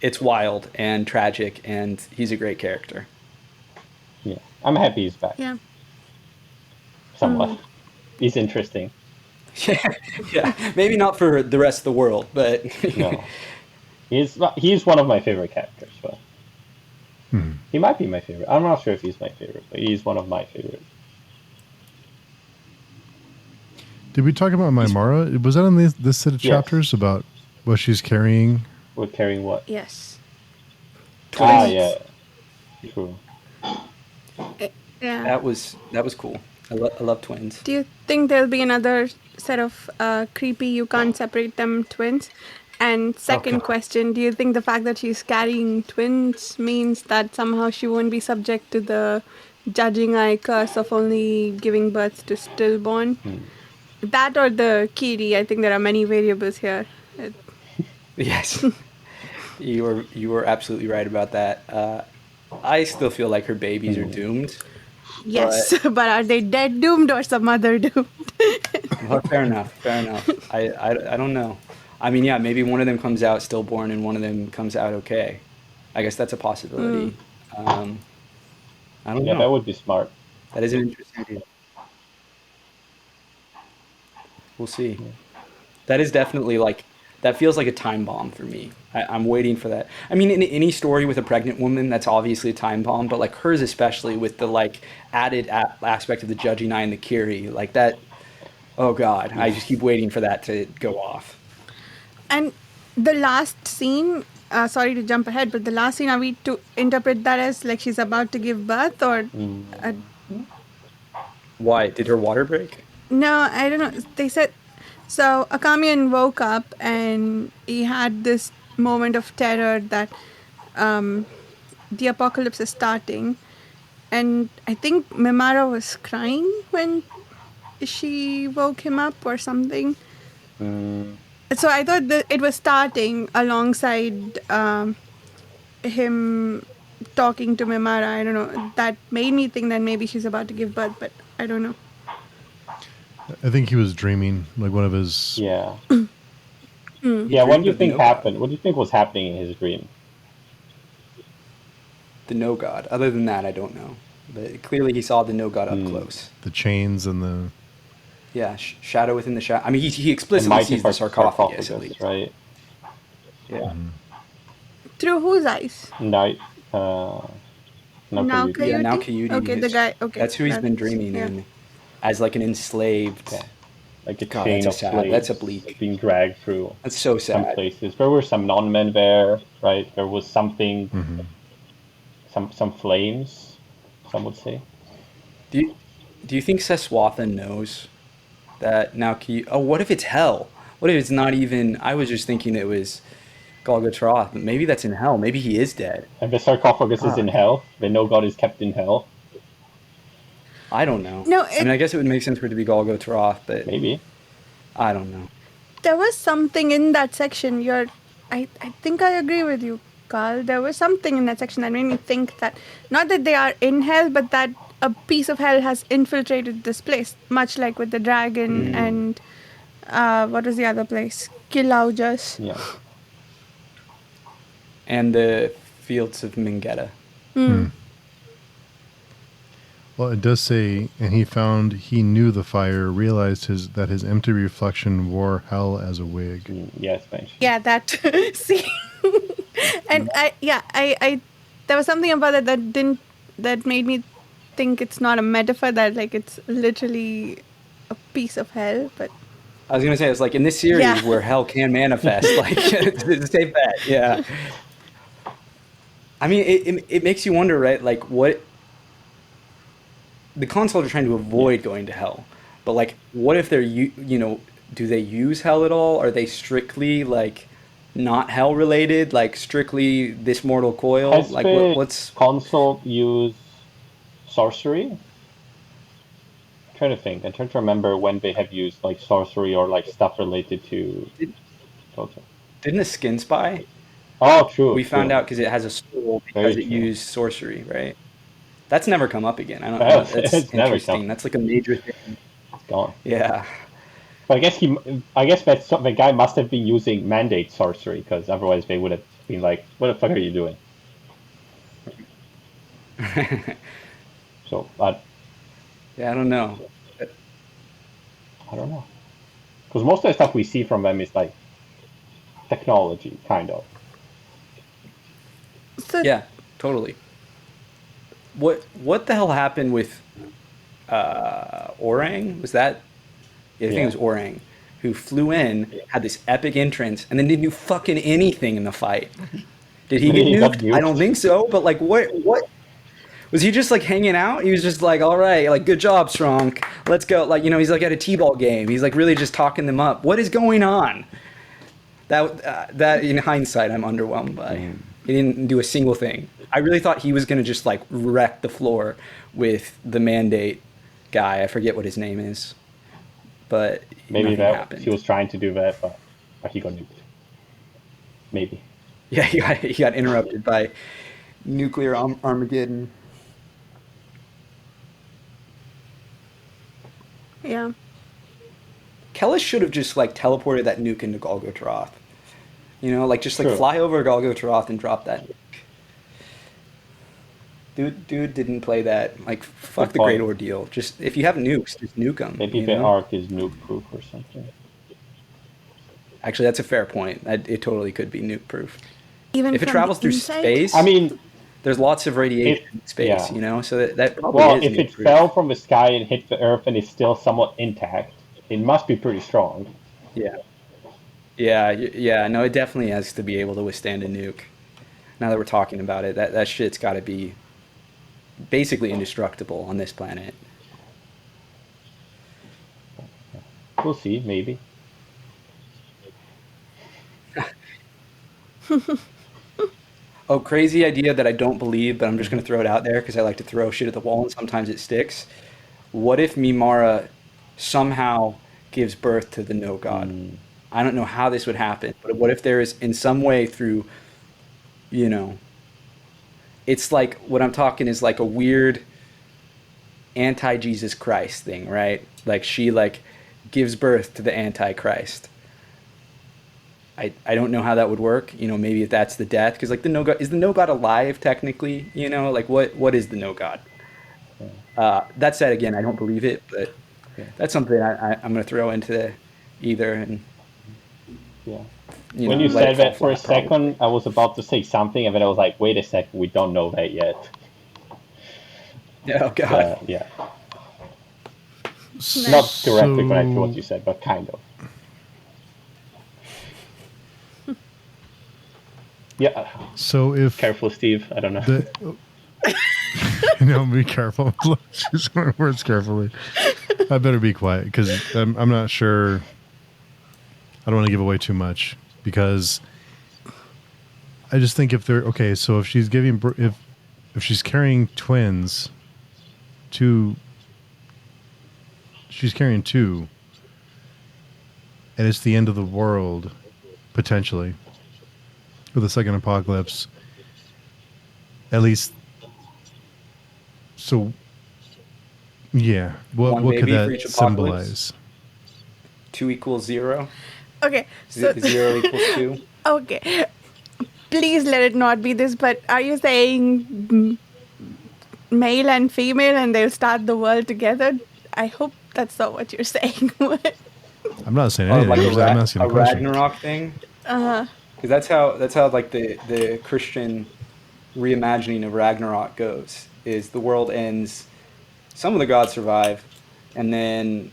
It's wild and tragic, and he's a great character. Yeah, I'm happy he's back. Yeah. Somewhat. He's interesting. Yeah. Maybe not for the rest of the world, but no. He's one of my favorite characters, but he might be my favorite. I'm not sure if he's my favorite, but he's one of my favorites. Did we talk about Mimara? Was that in this set of chapters about what she's carrying? What carrying what? Yes. Twins. Yeah. True. Yeah. That was cool. I love twins. Do you think there'll be another set of creepy, you can't separate them twins? And second question, do you think the fact that she's carrying twins means that somehow she won't be subject to the judging eye curse of only giving birth to stillborn? That or the Kiri? I think there are many variables here. Yes. You were absolutely right about that. I still feel like her babies are doomed. Yes, but are they dead doomed or some other doomed? Well, fair enough. I don't know. I mean, yeah, maybe one of them comes out stillborn and one of them comes out okay. I guess that's a possibility. I don't know. Yeah, that would be smart. That is an interesting idea. We'll see. That is definitely that feels like a time bomb for me. I'm waiting for that. I mean, in any story with a pregnant woman, that's obviously a time bomb, but hers especially with the added aspect of the judging eye and the Kiri, that. Oh God, I just keep waiting for that to go off. And the last scene, sorry to jump ahead, but the last scene, are we to interpret that as she's about to give birth or? Why? Did her water break? No, I don't know. They said, so Akamian woke up and he had this moment of terror that the apocalypse is starting. And I think Mimara was crying when she woke him up or something. So I thought that it was starting alongside him talking to Mimara. I don't know. That made me think that maybe she's about to give birth, but I don't know. I think he was dreaming, like one of his. Yeah. He Yeah, what dreamed do you of the think no happened? god. What do you think was happening in his dream? The no god. Other than that, I don't know. But clearly, he saw the no god up close. The chains and the. Yeah, shadow within the shadow. I mean, he The explicitly mighty sees the sarcophagus, at least. right? Yeah. Through whose eyes? Night. Now Coyote. Yeah, now Coyote? Coyote. Okay, the guy. Okay. That's who he's been dreaming in, as like an enslaved. Yeah. Like a God, chain that's of sad. slaves That's a bleak. being dragged through That's so some sad. places. There were some non-men there, right? There was something, some flames, some would say. Do you think Seswatha knows that now Oh, what if it's hell? What if it's not even... I was just thinking it was Golgotroth, but maybe that's in hell. Maybe he is dead. And the sarcophagus is in hell. The no god is kept in hell. I don't know. No, I mean, I guess it would make sense for it to be Golgotroth, but Maybe. I don't know. There was something in that section. I think I agree with you, Carl. There was something in that section that made me think that not that they are in hell, but that a piece of hell has infiltrated this place, much like with the dragon and what was the other place? Kellhus. Yeah. And the fields of Mingetta. Well, it does say, and he knew the fire, realized that his empty reflection wore hell as a wig. Yes, mentioned. Yeah, that. See, and I there was something about it that made me think it's not a metaphor, that like it's literally a piece of hell. But I was going to say, it's like in this series where hell can manifest, like, it's a safe bet. Yeah. I mean, it makes you wonder, right? Like, what... The consuls are trying to avoid going to hell. But, like, what if they're, do they use hell at all? Are they strictly, like, not hell-related? Like, strictly this mortal coil? Has Like, the what's... consult use sorcery? I'm trying to think. I'm trying to remember when they have used, like, sorcery or, like, stuff related to... Didn't the skin spy? Oh, true. We found out because it has a soul because it used sorcery, right? That's never come up again. I don't know. That's it's never interesting. come. That's like a major thing. It's gone. Yeah. But I guess the guy must have been using mandate sorcery, because otherwise they would have been like, "What the fuck are you doing?" So, yeah, I don't know. I don't know, because most of the stuff we see from them is like technology, kind of. so Yeah, totally. What the hell happened with Orang? Was that? Yeah, I think it was Orang, who flew in, had this epic entrance, and then didn't do fucking anything in the fight. Did he get He got nuked? nuked. I don't think so. But like, what? Was he just like hanging out? He was just like, all right, like, good job, Strong. Let's go. Like, he's like at a t-ball game. He's like really just talking them up. What is going on? That in hindsight, I'm underwhelmed by. He didn't do a single thing. I really thought he was going to just like wreck the floor with the mandate guy. I forget what his name is, but Maybe nothing happened. he was trying to do that, but he got nuked. Maybe. Yeah, he got interrupted by nuclear Armageddon. yeah. Kellhus should have just like teleported that nuke into Golgotroth. Like just like True. fly over Golgotroth and drop that nuke. Dude didn't play that. Like, fuck the Great Ordeal. Just, if you have nukes, just nuke them. Maybe the arc is nuke proof or something. Actually, that's a fair point. It totally could be nuke proof. Even If it from travels the through inside? space, I mean, there's lots of radiation in space, yeah. So that probably well, is if it nuke-proof. fell from the sky and hit the Earth and is still somewhat intact, it must be pretty strong. Yeah. No, it definitely has to be able to withstand a nuke. Now that we're talking about it, that shit's got to be basically indestructible on this planet. We'll see, maybe. Oh, crazy idea that I don't believe, but I'm just going to throw it out there because I like to throw shit at the wall and sometimes it sticks. What if Mimara somehow gives birth to the no god? I don't know how this would happen, but what if there is in some way through, it it's like what I'm talking is like a weird anti-Jesus Christ thing, right? Like she like gives birth to the Antichrist. I don't know how that would work. You know, maybe if that's the death, because like the no god, is the no god alive technically? You know, like what is the no god? That said, again, I don't believe it, but that's something I'm going to throw into the ether and Yeah. you When know, you let said it fall that for a flat, probably. second, I was about to say something, and then I was like, wait a second, we don't know that yet. Yeah, oh god. Yeah. Not directly connected to what So you said, but kind of. Yeah. so if Careful, Steve. I don't know. the no, be careful. Choose my words carefully. I better be quiet because I'm not sure. I don't want to give away too much because I just think if they're okay. So if she's giving if she's carrying twins, she's carrying two, and it's the end of the world potentially with the second apocalypse. At least. So, yeah. What One could baby for that each apocalypse. symbolize? 2 equals 0. Okay, so 0 equals 2. okay, please let it not be this. But are you saying male and female, and they'll start the world together? I hope that's not what you're saying. I'm not saying Oh, anything. like I'm asking a a question. Ragnarok thing. Uh-huh. Because that's how like the Christian reimagining of Ragnarok goes. Is the world ends, some of the gods survive, and then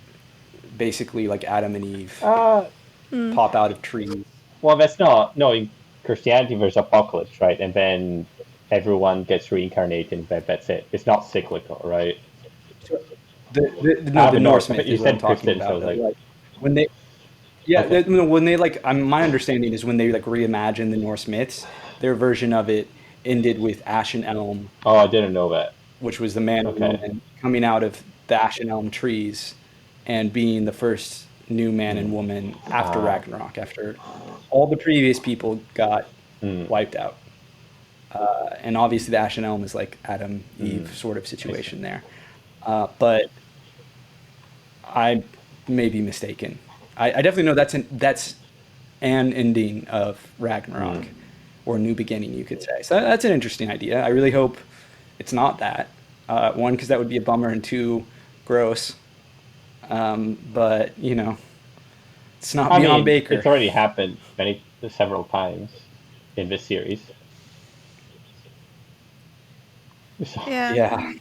basically like Adam and Eve pop out of trees. Well, that's not. No, in Christianity, there's apocalypse, right? And then everyone gets reincarnated, and that's it. It's not cyclical, right? The Norse myth you is what I'm said talking Christian, so about. I was like, Like when they, yeah, okay. when they like, my understanding is when they like reimagine the Norse myths, their version of it ended with Ashen Elm, Oh, I didn't know that. which was the man and woman coming out of the Ashen Elm trees and being the first new man and woman after Ragnarok, after all the previous people got wiped out. And obviously the Ashen Elm is like Adam, Eve sort of situation there. But I may be mistaken. I definitely know that's an ending of Ragnarok, or a new beginning, you could say. So that's an interesting idea. I really hope it's not that. One, because that would be a bummer, and two, gross. But, you know, it's not beyond Bakker. It's already happened several times in this series. So, Yeah.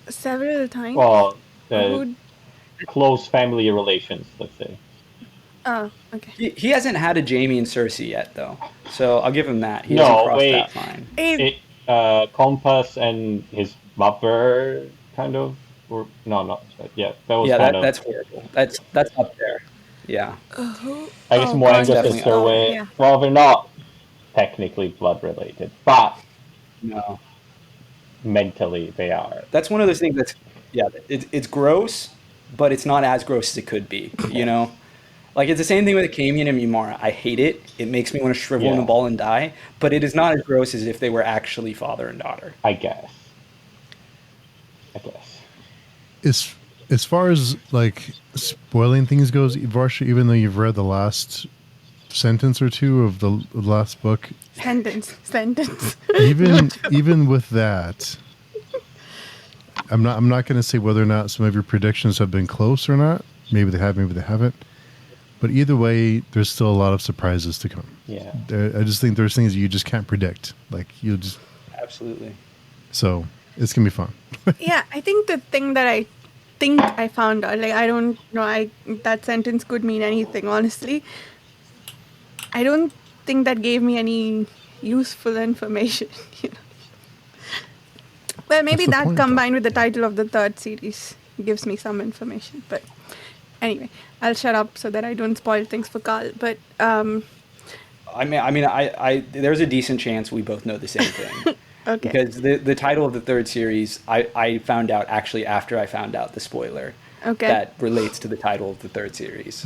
Several times. well, Who- close family relations, let's say. Oh, okay. He hasn't had a Jaime and Cersei yet, though. So I'll give him that. He hasn't crossed that line. Compass and his mother, kind of, or no, not yeah. That was that's horrible. That's up there. Yeah. I guess more Angus definitely sister way. yeah. Well, they're not technically blood related, but No. mentally they are. That's one of those things that's, it's gross, but it's not as gross as it could be, you know? Like, it's the same thing with Camion and Mimara. I hate it. It makes me want to shrivel in a ball and die, but it is not as gross as if they were actually father and daughter. I guess. As far as like spoiling things goes, Varsha, even though you've read the last sentence or two of the last book, Sentence. even with that, I'm not going to say whether or not some of your predictions have been close or not. Maybe they have, maybe they haven't. But either way, there's still a lot of surprises to come. Yeah. I just think there's things you just can't predict. Like you just Absolutely. So it's gonna be fun. Yeah, I think the thing that I think I found out, like, I don't know, that sentence could mean anything, honestly. I don't think that gave me any useful information, you know. Well, maybe That's the that point, combined with the title of the third series gives me some information. But anyway, I'll shut up so that I don't spoil things for Carl. But I there's a decent chance we both know the same thing. okay. Because the title of the third series, I found out actually after I found out the spoiler that relates to the title of the third series.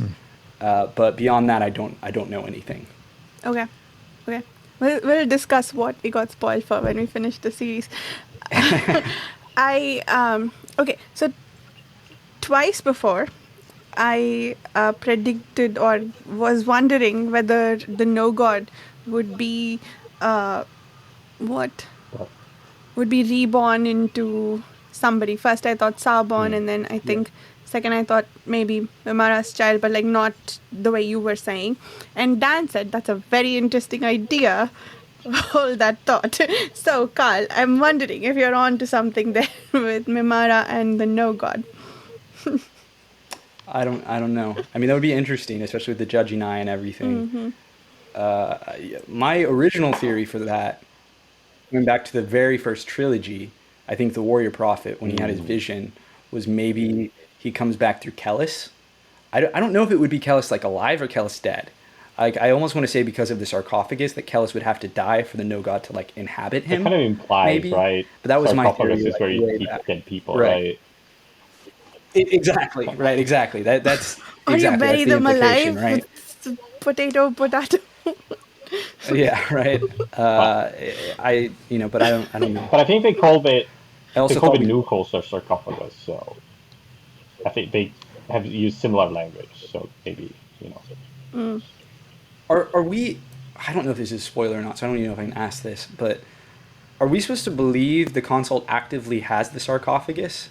But beyond that, I don't know anything. Okay. We'll discuss what we got spoiled for when we finish the series. Okay, so twice before, I predicted or was wondering whether the no god would be what would be reborn into somebody. First, I thought Sarborn, and then I think second, I thought maybe Mimara's child, but like not the way you were saying. And Dan said that's a very interesting idea. Hold that thought. So, Carl, I'm wondering if you're on to something there with Mimara and the no god. I don't know. I mean, that would be interesting, especially with the judging eye and everything. My original theory for that, going back to the very first trilogy, I think the Warrior Prophet, when he had his vision, was maybe he comes back through Kellhus. I don't know if it would be Kellhus like alive or Kellhus dead. Like, I almost want to say because of the sarcophagus that Kellhus would have to die for the no god to like inhabit him. It kind of implies, maybe. right? But that was my theory. Sarcophagus is where you keep dead people, right? Exactly. Right. Exactly. That's Or exactly. you bury them alive, right? with potato. Yeah. Right. But I don't know. But I think they call it nucleus or sarcophagus, so I think they have used similar language. So maybe Are we? I don't know if this is a spoiler or not, so I don't even know if I can ask this. But are we supposed to believe the consult actively has the sarcophagus?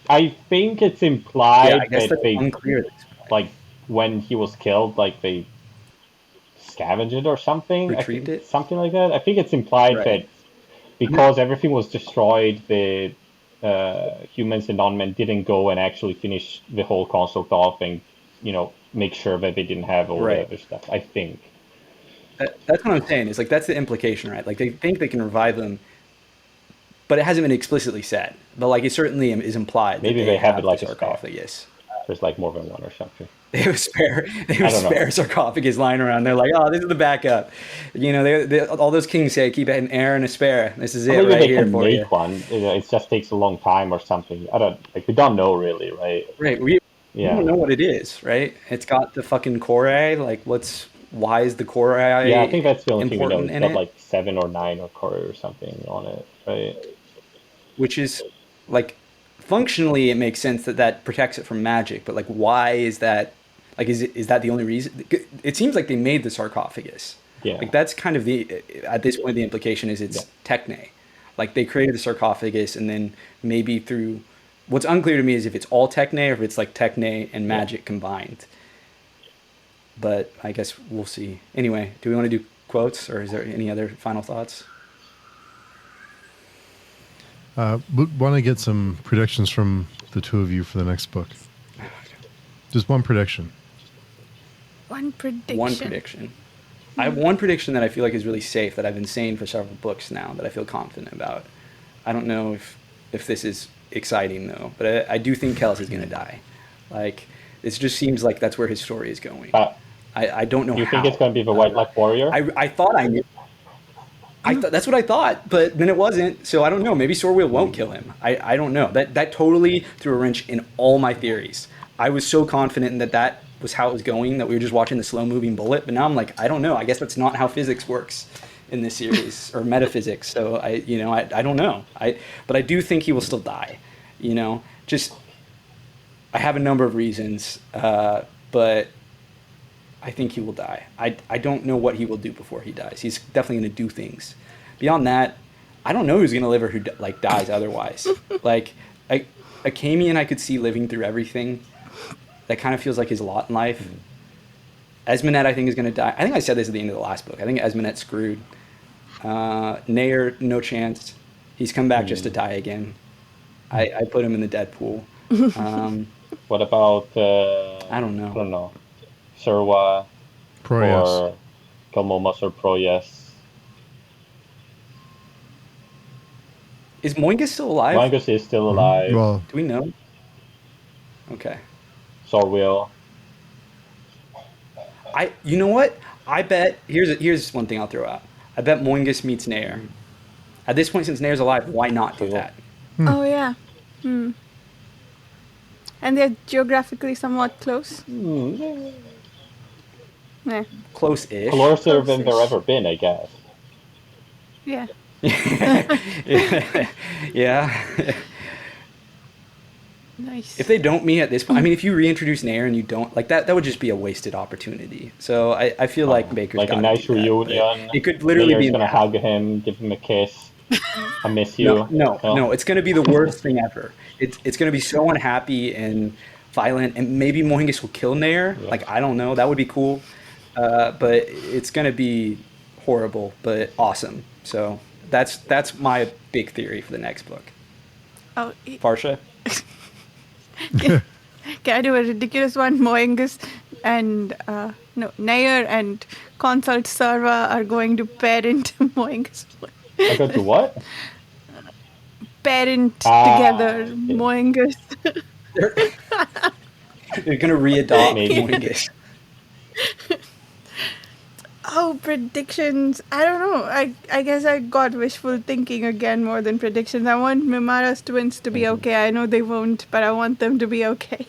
I think it's implied that they, unclear. like, when he was killed, like they scavenged it or something. Retrieved it? Something like that. I think it's implied that because everything was destroyed, the humans and non-men didn't go and actually finish the whole construct off and, make sure that they didn't have all the other stuff. I think. That's what I'm saying. Is like that's the implication, right? Like they think they can revive them, but it hasn't been explicitly said. But like it certainly is implied. Maybe they have it like a sarcophagus. There's like more than one or something. They have spare sarcophagus lying around. They're like, oh, this is the backup. They all those kings say keep an heir and a spare. This is it right here for you. Maybe they can make one. It just takes a long time or something. We don't know really, right? Right. We don't know what it is, right? It's got the fucking core. Like, why is the core? Yeah, I think that's the only thing we know. It's got like 7 or 9 or core or something on it, right? Which is like functionally it makes sense that protects it from magic, but like why is that? Like, is that the only reason? It seems like they made the sarcophagus. Yeah. Like that's kind of at this point the implication is it's techne. Like they created the sarcophagus and then maybe through. What's unclear to me is if it's all techne or if it's like techne and magic combined. But I guess we'll see. Anyway, do we want to do quotes or is there any other final thoughts? We want to get some predictions from the two of you for the next book. Just one prediction. One prediction. One prediction. I have one prediction that I feel like is really safe that I've been saying for several books now that I feel confident about. I don't know if this is exciting though, but I do think Kellhus is going to die. Like it just seems like that's where his story is going. I don't know. You think it's going to be the White Black Warrior? I thought I knew. That's what I thought, but then it wasn't. So I don't know. Maybe Swordwheel won't kill him. I don't know. That totally threw a wrench in all my theories. I was so confident that was how it was going, that we were just watching the slow-moving bullet. But now I'm like, I don't know. I guess that's not how physics works in this series, or metaphysics. So I don't know. But I do think he will still die. Just I have a number of reasons, but I think he will die. I don't know what he will do before he dies. He's definitely going to do things. Beyond that, I don't know who's going to live or who dies otherwise. Like a Kamian I could see living through everything. That kind of feels like his lot in life. Esmenet, I think, is going to die. I think I said this at the end of the last book. I think Esmenet's screwed. Nair, no chance. He's come back just to die again. I put him in the dead pool. What about... I don't know. I don't know. Surwa. Proyas. Or Kelmomas or Proyas. Is Moingus still alive? Moingus is still alive. Well, do we know? Okay. Swordwheel. You know what? I bet here's one thing I'll throw out. I bet Moingus meets Nair. At this point, since Nair's alive, why not do that? Oh yeah. And they're geographically somewhat close. Yeah. Close-ish. Closer than there Close-ish. ever been, I guess. Yeah. Yeah. Nice. If they don't meet at this point, I mean, if you reintroduce Nair and you don't like that would just be a wasted opportunity. So I feel like Baker's Like a got to nice do that. reunion. But it could literally Nair's be gonna that. hug him, give him a kiss. I miss No, you. no, it's going to be the worst thing ever. It's going to be so unhappy and violent, and maybe Mohingus will kill Nair. Yeah. Like, I don't know, that would be cool. But it's going to be horrible, but awesome. So that's my big theory for the next book. Oh, Farsha? can I do a ridiculous one? Moengus and Nair and Consult Sarva are going to parent Moengus. I go to what? Parent together, okay. Moengus. They're going to re-adopt Maybe. Mohingus. Oh, predictions. I don't know. I guess I got wishful thinking again more than predictions. I want Mimara's twins to be okay. I know they won't, but I want them to be okay.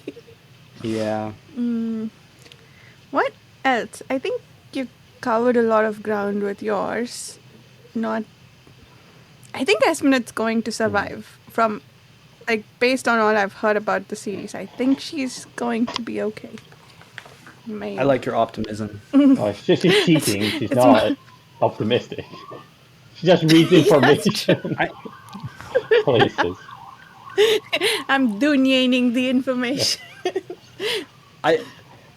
Yeah. What else? I think you covered a lot of ground with yours. I think Esmenet's going to survive from, like, based on all I've heard about the series. I think she's going to be okay. Maybe. I like your optimism. Oh, she's cheating. She's not optimistic. She just reads information. Places. I'm Dunyaining the information.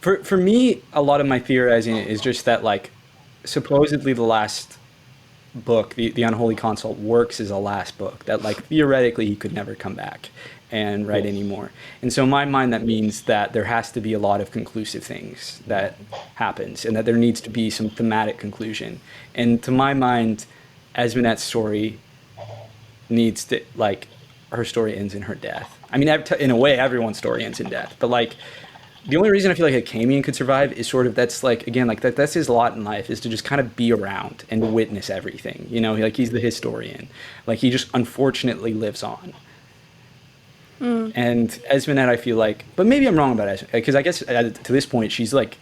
For me, a lot of my theorizing is just that, like, supposedly the last book, the Unholy Consult, works as a last book. That, like, theoretically he could never come back and write anymore. And so in my mind, that means that there has to be a lot of conclusive things that happens, and that there needs to be some thematic conclusion. And to my mind, Esmenet's story needs to, like, her story ends in her death. I mean, in a way, everyone's story ends in death. But, like, the only reason I feel like a Camion could survive is sort of, that's like, again, like that's his lot in life, is to just kind of be around and witness everything. You know, like, he's the historian. Like, he just unfortunately lives on. And Esmenet, I feel like, but maybe I'm wrong about Esmenet, because I guess to this point, she's like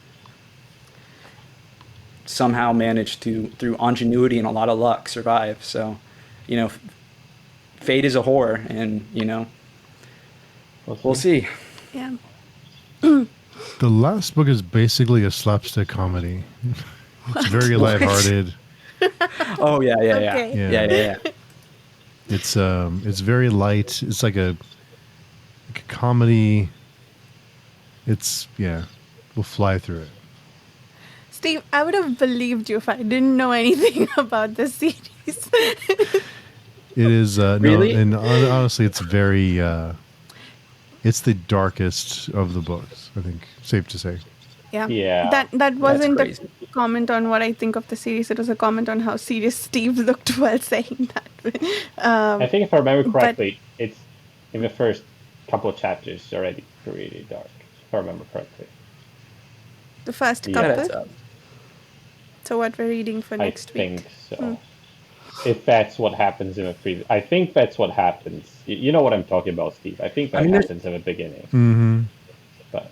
somehow managed to, through ingenuity and a lot of luck, survive. So, you know, fate is a whore, and, you know, we'll see. Yeah. The last book is basically a slapstick comedy. It's very lighthearted. Oh yeah. Okay. Yeah. It's very light. It's like a comedy. We'll fly through it. Steve, I would have believed you if I didn't know anything about this series. It is Really? no, and honestly, it's very. It's the darkest of the books, I think. Safe to say. Yeah. Yeah. That wasn't a crazy. comment on what I think of the series. It was a comment on how serious Steve looked while saying that. I think if I remember correctly, it's in the first couple of chapters already pretty dark. If I remember correctly. The first Yeah, couple. That's up. So what we're reading for next I week. think so. If that's what happens in the previous, I think that's what happens. You know what I'm talking about, Steve. I think that happens in the beginning. Mm-hmm. But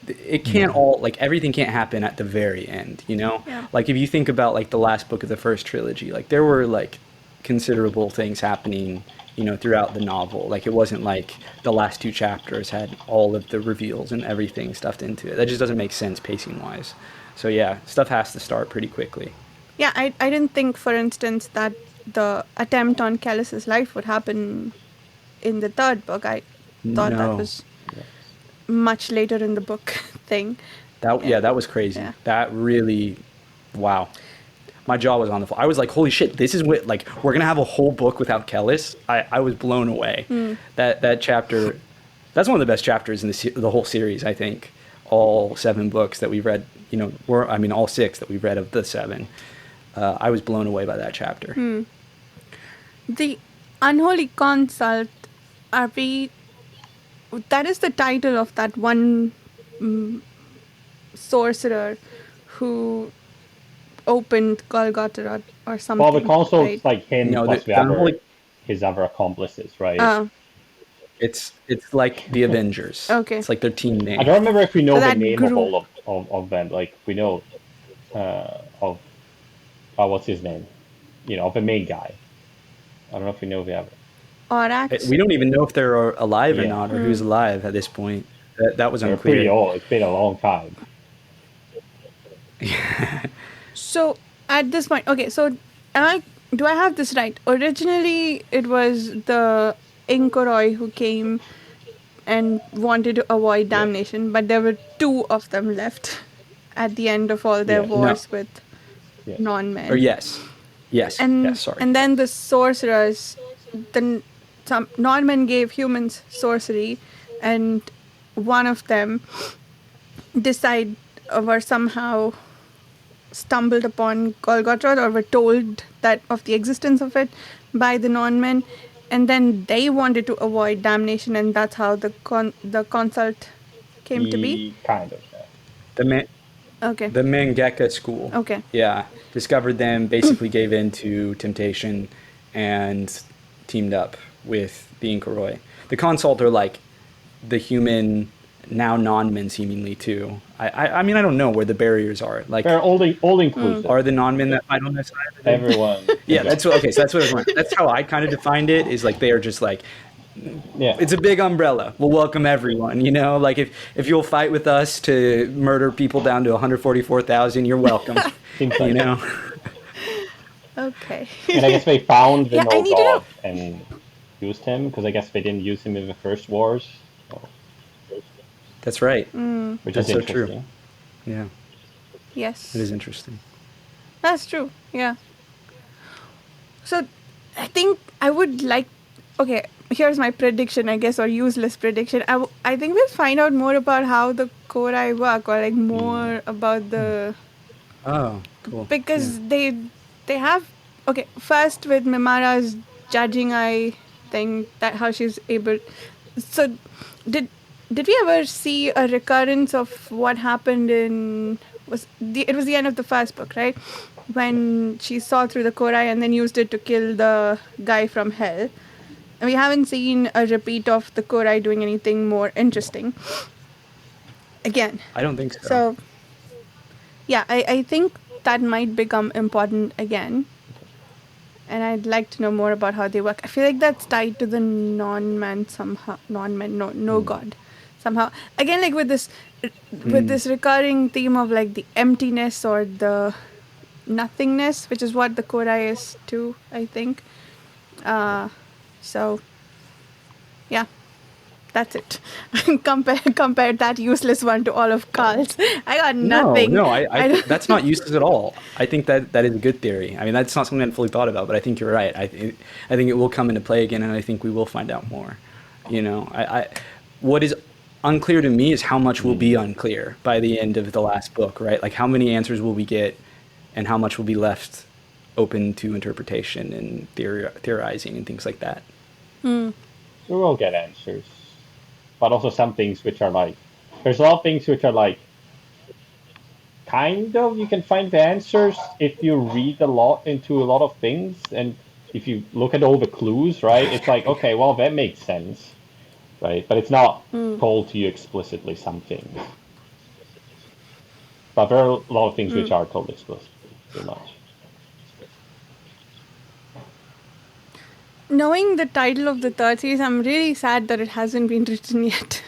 It can't all, like, everything can't happen at the very end, you know? Yeah. Like, if you think about, like, the last book of the first trilogy, like, there were, like, considerable things happening, you know, throughout the novel. Like, it wasn't like the last two chapters had all of the reveals and everything stuffed into it. That just doesn't make sense pacing-wise. So, yeah, stuff has to start pretty quickly. Yeah, I didn't think, for instance, that the attempt on Kellhus's life would happen in the third book. I thought that No. was much later in the book thing. That was crazy. Yeah. That really, wow. My jaw was on the floor. I was like, holy shit, this is what, like, we're going to have a whole book without Kellhus? I was blown away. That chapter, that's one of the best chapters in the whole series, I think. All 7 books that we've read, you know, all 6 that we've read of the 7. I was blown away by that chapter. The Unholy Consult, that is the title of that one sorcerer who opened Golgotha or something. well, the consul's right? like him No, plus his other accomplices, right? It's like the Avengers. Okay. It's like their team name. I don't remember if we know So the that name of group- all of them. Like we know of what's his name? Of the main guy. I don't know if we know the other. Orax. We don't even know if they're alive or Yeah. not, or who's alive at this point. That was They're unclear. pretty old. It's been a long time. So at this point, okay, so do I have this right? Originally, it was the Inkoroi who came and wanted to avoid damnation, but there were two of them left at the end of all their Yes. wars No. with Yes. non-men. Or yes. Sorry. And then the sorcerers, some non-men gave humans sorcery, and one of them were somehow stumbled upon Golgoth, or were told that of the existence of it by the non-men, and then they wanted to avoid damnation, and that's how the consult came to be. Kind of. Yeah. The Mangekka school. Okay. Yeah. Discovered them, basically gave in to temptation, and teamed up with the Inkoroi. The consult are like the human, now non-men seemingly too. I mean, I don't know where the barriers are. Like, They're all inclusive. are the non-men that fight on this side? Everyone. Yeah, that's what. Okay, so that's what I was wondering. That's how I kind of defined it. Is like they are just like, Yeah. it's a big umbrella. We'll welcome everyone. Like if you'll fight with us to murder people down to 144,000, you're welcome. Seems like Okay. And I guess they found the Yeah, I need to know. Nogod and used him because I guess they didn't use him in the first wars. So, That's right. which That's is so true. interesting. Yeah, Yes. it is interesting. That's true. Yeah. So, I think I would like. Okay, here's my prediction, I guess, or useless prediction. I think we'll find out more about how the Korai work, or like more about the Oh, cool. because they have first with Mimara's judging eye thing, that how she's able. So, did we ever see a recurrence of what happened in it was the end of the first book, right? When she saw through the Korai and then used it to kill the guy from hell. And we haven't seen a repeat of the Korai doing anything more interesting. Again. I don't think so. So, yeah, I think that might become important again. And I'd like to know more about how they work. I feel like that's tied to the non-man somehow. No god. Somehow. Again, like with this recurring theme of like the emptiness or the nothingness, which is what the Korai is too, I think. So, yeah. That's it. compare that useless one to all of Carl's. I got nothing. No, I that's not useless at all. I think that is a good theory. I mean, that's not something I fully thought about, but I think you're right. I think it will come into play again, and I think we will find out more. What is unclear to me is how much will be unclear by the end of the last book, right? Like how many answers will we get, and how much will be left open to interpretation and theorizing and things like that. We will get answers. But also some things which are like, there's a lot of things which are like, kind of, you can find the answers if you read a lot into a lot of things, and if you look at all the clues, right, it's like, okay, well, that makes sense, right? But it's not told to you explicitly, some things. But there are a lot of things which are told explicitly, pretty much. Knowing the title of the third series, I'm really sad that it hasn't been written yet.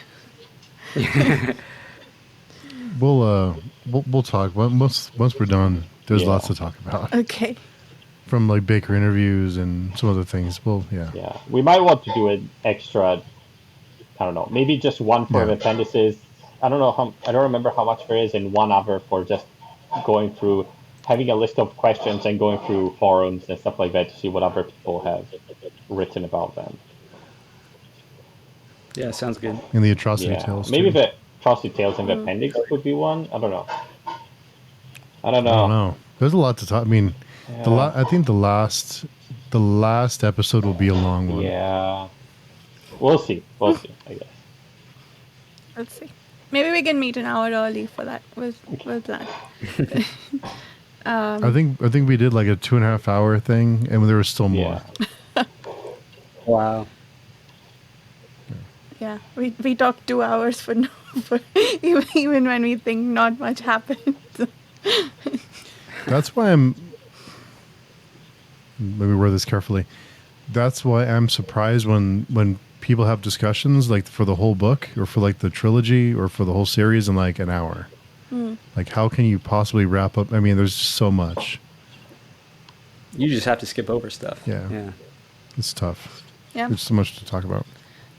We'll talk once we're done. There's lots to talk about. Okay. From like Bakker interviews and some other things. Yeah, we might want to do an extra. I don't know, maybe just one for the appendices. I don't remember how much there is, and one other for just going through, having a list of questions and going through forums and stuff like that to see what other people have written about them. Yeah, sounds good. And the atrocity tales. Maybe too. the atrocity tales in the appendix would be one. I don't know. I don't know. There's a lot to talk. I mean, I think the last episode will be a long one. Yeah. We'll see, I guess. Let's see. Maybe we can meet an hour early for that. We'll plan. I think we did like a 2.5 hour thing, and there was still more. Yeah. Wow. Yeah, we talk 2 hours for no, for even when we think not much happened. That's why I'm. Let me word this carefully. That's why I'm surprised when people have discussions like for the whole book or for like the trilogy or for the whole series in like an hour. Like, how can you possibly wrap up? I mean, there's just so much. You just have to skip over stuff. Yeah. It's tough. Yeah, There's so much to talk about.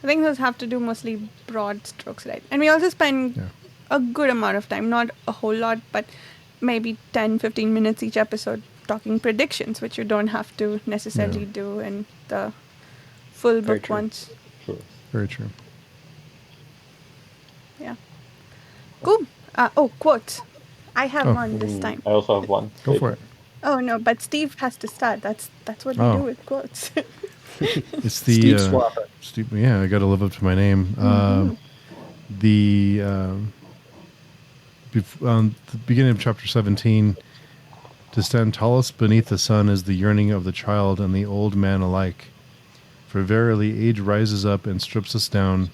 I think those have to do mostly broad strokes, right? And we also spend a good amount of time, not a whole lot, but maybe 10, 15 minutes each episode talking predictions, which you don't have to necessarily do in the full Very book true. once. True. Very true. Yeah. Cool. Quotes. I have one this time. I also have one. Go for it. Oh no, but Steve has to start. That's what we do with quotes. It's the Steve Swapper. Steve, yeah, I got to live up to my name. On the beginning of chapter 17, to stand tallest beneath the sun is the yearning of the child and the old man alike. For verily age rises up and strips us down,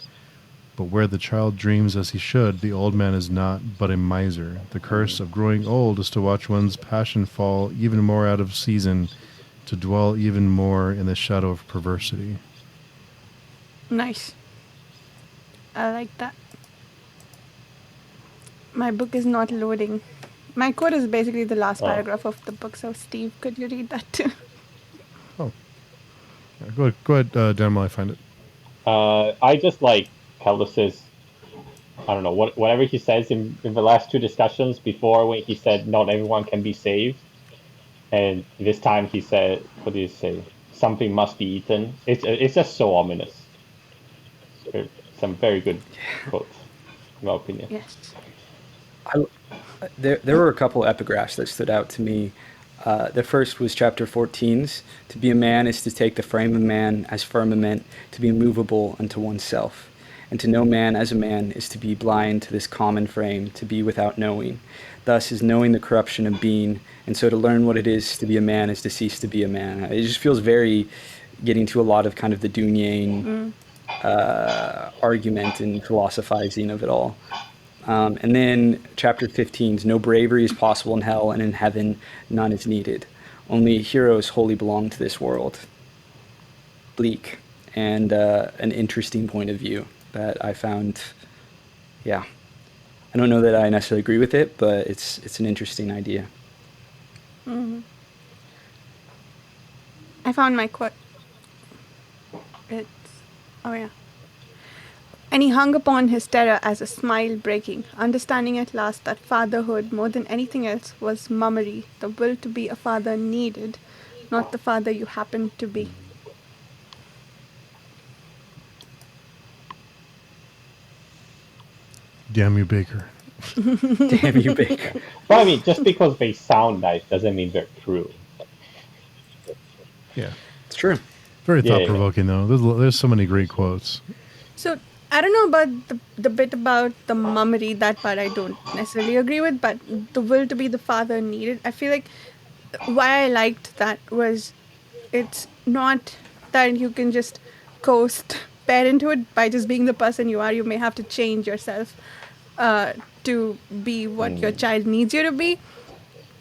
but where the child dreams as he should, the old man is not, but a miser. The curse of growing old is to watch one's passion fall even more out of season, to dwell even more in the shadow of perversity. Nice. I like that. My book is not loading. My quote is basically the last paragraph of the book, so Steve, could you read that too? Oh. Yeah, go ahead, Dan, while I find it. I just like Kellhus's, I don't know, whatever he says in the last two discussions before, when he said not everyone can be saved. And this time he said, what did he say? Something must be eaten. It's just so ominous. Some very good quotes, in my opinion. Yes. There were a couple epigraphs that stood out to me. The first was chapter 14's. To be a man is to take the frame of man as firmament, to be immovable unto oneself. And to know man as a man is to be blind to this common frame, to be without knowing. Thus is knowing the corruption of being, and so to learn what it is to be a man is to cease to be a man. It just feels very getting to a lot of kind of the Dunyain argument and philosophizing of it all. And then chapter 15's no bravery is possible in hell, and in heaven none is needed. Only heroes wholly belong to this world. Bleak and an interesting point of view that I found, I don't know that I necessarily agree with it, but it's an interesting idea. Mm-hmm. I found my quote. And he hung upon his terror as a smile breaking, understanding at last that fatherhood, more than anything else, was mummery, the will to be a father needed, not the father you happened to be. Damn you, Bakker. Damn you, Bakker. Well, I mean, just because they sound nice doesn't mean they're true. Yeah. It's true. Very thought-provoking, though. There's so many great quotes. So, I don't know about the bit about the mummery, that part I don't necessarily agree with, but the will to be the father needed, I feel like why I liked that was it's not that you can just coast parenthood by just being the person you are. You may have to change yourself to be what your child needs you to be,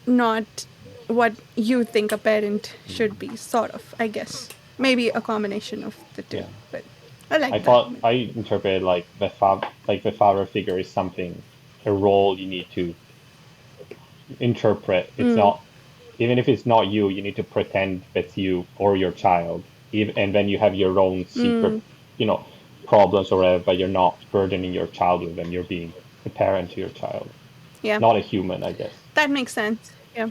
not what you think a parent should be, sort of, I guess. Maybe a combination of the two, but I like that. Thought I interpreted like the father figure is something, a role you need to interpret. It's not, even if it's not you, you need to pretend it's you or your child, and then you have your own secret, problems or whatever, but you're not burdening your child with them. You're being a parent to your child. Yeah. Not a human, I guess. That makes sense. Yeah.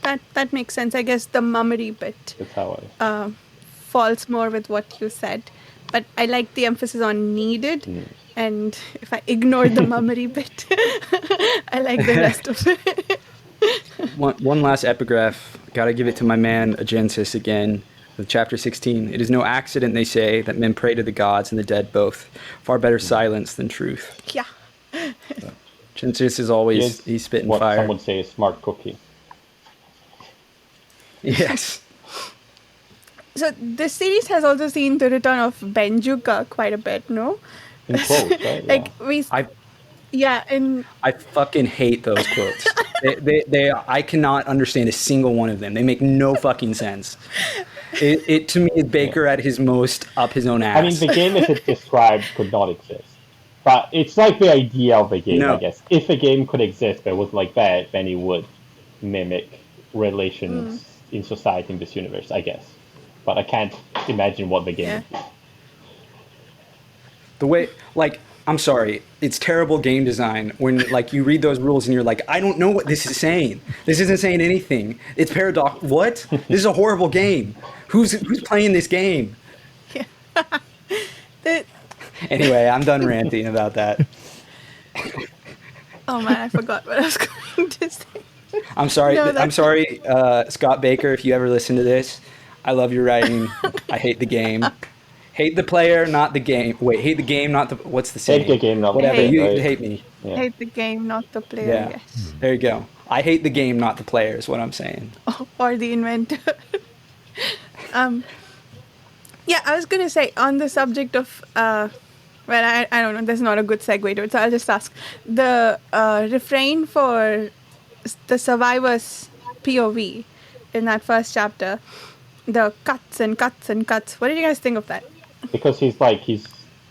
That makes sense. I guess the mummery bit That's how I falls more with what you said. But I like the emphasis on needed. And if I ignore the mummery bit, I like the rest of it. One last epigraph. Gotta give it to my man Agensis again. With chapter 16. It is no accident, they say, that men pray to the gods and the dead both. Far better silence than truth. Yeah. Agensis is always, he's spitting what fire. some would say is smart cookie. Yes. So this series has also seen the return of Benjuka quite a bit, no? In quotes, right? Like I and I fucking hate those quotes. They I cannot understand a single one of them. They make no fucking sense. It to me is Bakker at his most up his own ass. I mean, the game as it described could not exist. But it's like the idea of the game, No. I guess. If a game could exist that was like that, then it would mimic relations in society in this universe, I guess. But I can't imagine what the game would be. The way, like, I'm sorry, it's terrible game design when, like, you read those rules and you're like, I don't know what this is saying. This isn't saying anything. It's paradox. What? This is a horrible game. Who's playing this game? Anyway, I'm done ranting about that. oh man, I forgot what I was going to say. I'm sorry. No, I'm sorry, Scott Bakker, if you ever listen to this. I love your writing. I hate the game. Hate the player, not the game. Wait, hate the game, not the... What's the saying? Hate the game, not the Whatever, player. you Right? hate me. Yeah. Hate the game, not the player. Yeah. Yes. There you go. I hate the game, not the player is what I'm saying. Or the inventor. Yeah, I was going to say, on the subject of, well, I don't know, there's not a good segue to it, so I'll just ask. The refrain for the survivor's POV in that first chapter, the cuts and cuts and cuts, what did you guys think of that? Because he's like, his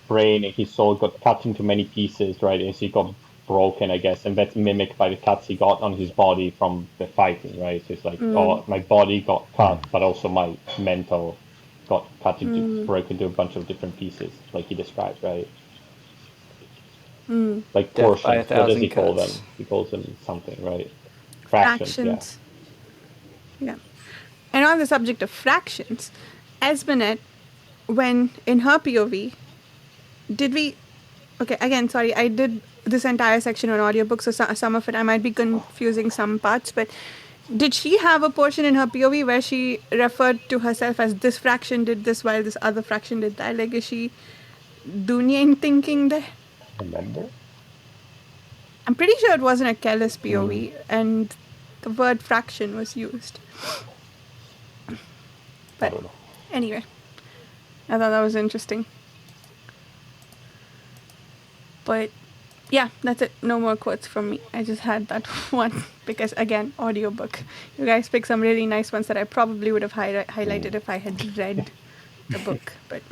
brain and his soul got cut into many pieces, right? As he got broken, I guess, and that's mimicked by the cuts he got on his body from the fighting, right? So it's like, oh, my body got cut, but also my mental got cut into, broken into a bunch of different pieces, like he describes, right? Like Death by portions. What does he 1,000 call them? cuts. He calls them something, right? Fractions. Yeah. And on the subject of fractions, Esmenet, when in her POV, did we... Okay, again, sorry, I did this entire section on audiobook, so some of it I might be confusing some parts, but did she have a portion in her POV where she referred to herself as this fraction did this while this other fraction did that? Like, is she Dunyain thinking there? Remember? I'm pretty sure it wasn't a Kellhus POV, and the word fraction was used. I But don't know. anyway, I thought that was interesting. But yeah, that's it. No more quotes from me. I just had that one because, again, audiobook. You guys picked some really nice ones that I probably would have highlighted if I had read the book. But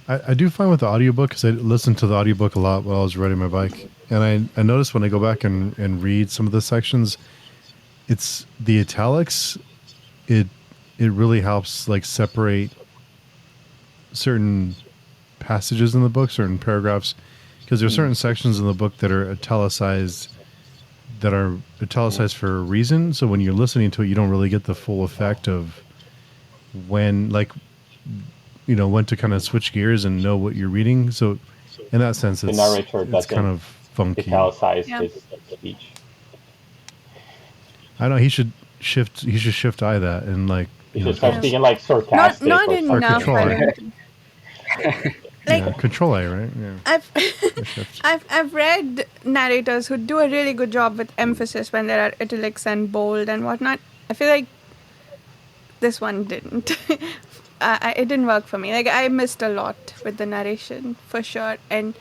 I do find with the audiobook, because I listened to the audiobook a lot while I was riding my bike, and I noticed when I go back and read some of the sections, it's the italics, it really helps like separate certain passages in the book, certain paragraphs, because there are certain sections in the book that are italicized for a reason. So when you're listening to it, you don't really get the full effect of when, like, you know, when to kind of switch gears and know what you're reading. So in that sense, The narrator it's doesn't kind of funky. italicize Yeah. his speech. I know he should shift eye that and like, He you know, should start Yeah. speaking like sarcastic. not or enough. something. control, I right? don't think. Like, yeah, control A, right? Yeah. I've read narrators who do a really good job with emphasis when there are italics and bold and whatnot. I feel like this one didn't. It didn't work for me. Like, I missed a lot with the narration for sure, and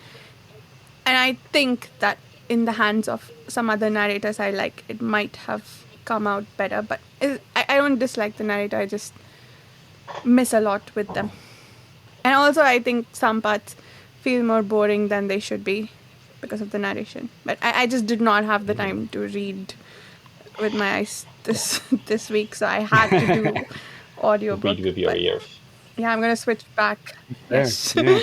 I think that in the hands of some other narrators I like, it might have come out better. But I don't dislike the narrator. I just miss a lot with them. And also, I think some parts feel more boring than they should be because of the narration. But I just did not have the time to read with my eyes this week, so I had to do audiobook. Read with your but ears. yeah, I'm going to switch back. There. Yes. Yeah.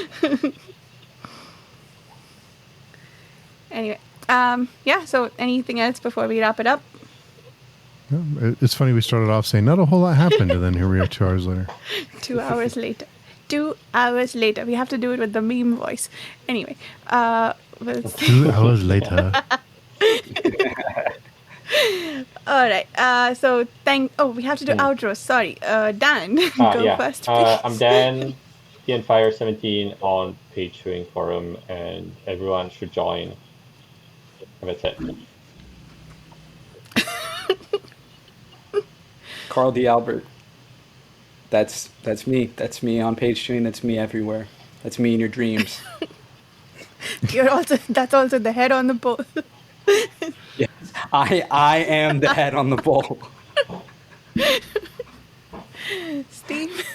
Anyway, yeah, so anything else before we wrap it up? Yeah, it's funny, we started off saying not a whole lot happened, and then here we are 2 hours later. 2 hours later. 2 hours later. We have to do it with the meme voice. Anyway, we'll see. 2 hours later. All right. So we have to do outros. Sorry. Dan, go Yeah. first, please. I'm Dan, DNFire17 on Page Chewing Forum, and everyone should join. And that's it. Carl D. Albert. That's me. That's me on page two. That's me everywhere. That's me in your dreams. That's also the head on the pole. Yes, I am the head on the pole. Steve?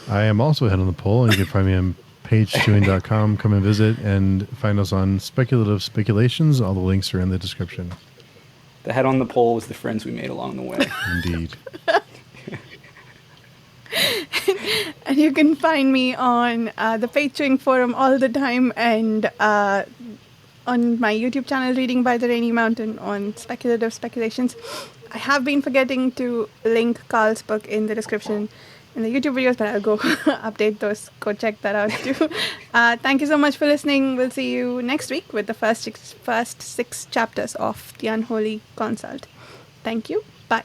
I am also ahead on the poll, and you can find me on pagechewing.com. Come and visit and find us on Speculative Speculations. All the links are in the description. The head on the pole was the friends we made along the way. Indeed. And you can find me on the Page Chewing forum all the time, and on my YouTube channel, Reading by the Rainy Mountain, on Speculative Speculations. I have been forgetting to link Carl's book in the description in the YouTube videos, but I'll go update those. Go check that out too. Thank you so much for listening. We'll see you next week with the first six chapters of The Unholy Consult. Thank you. Bye.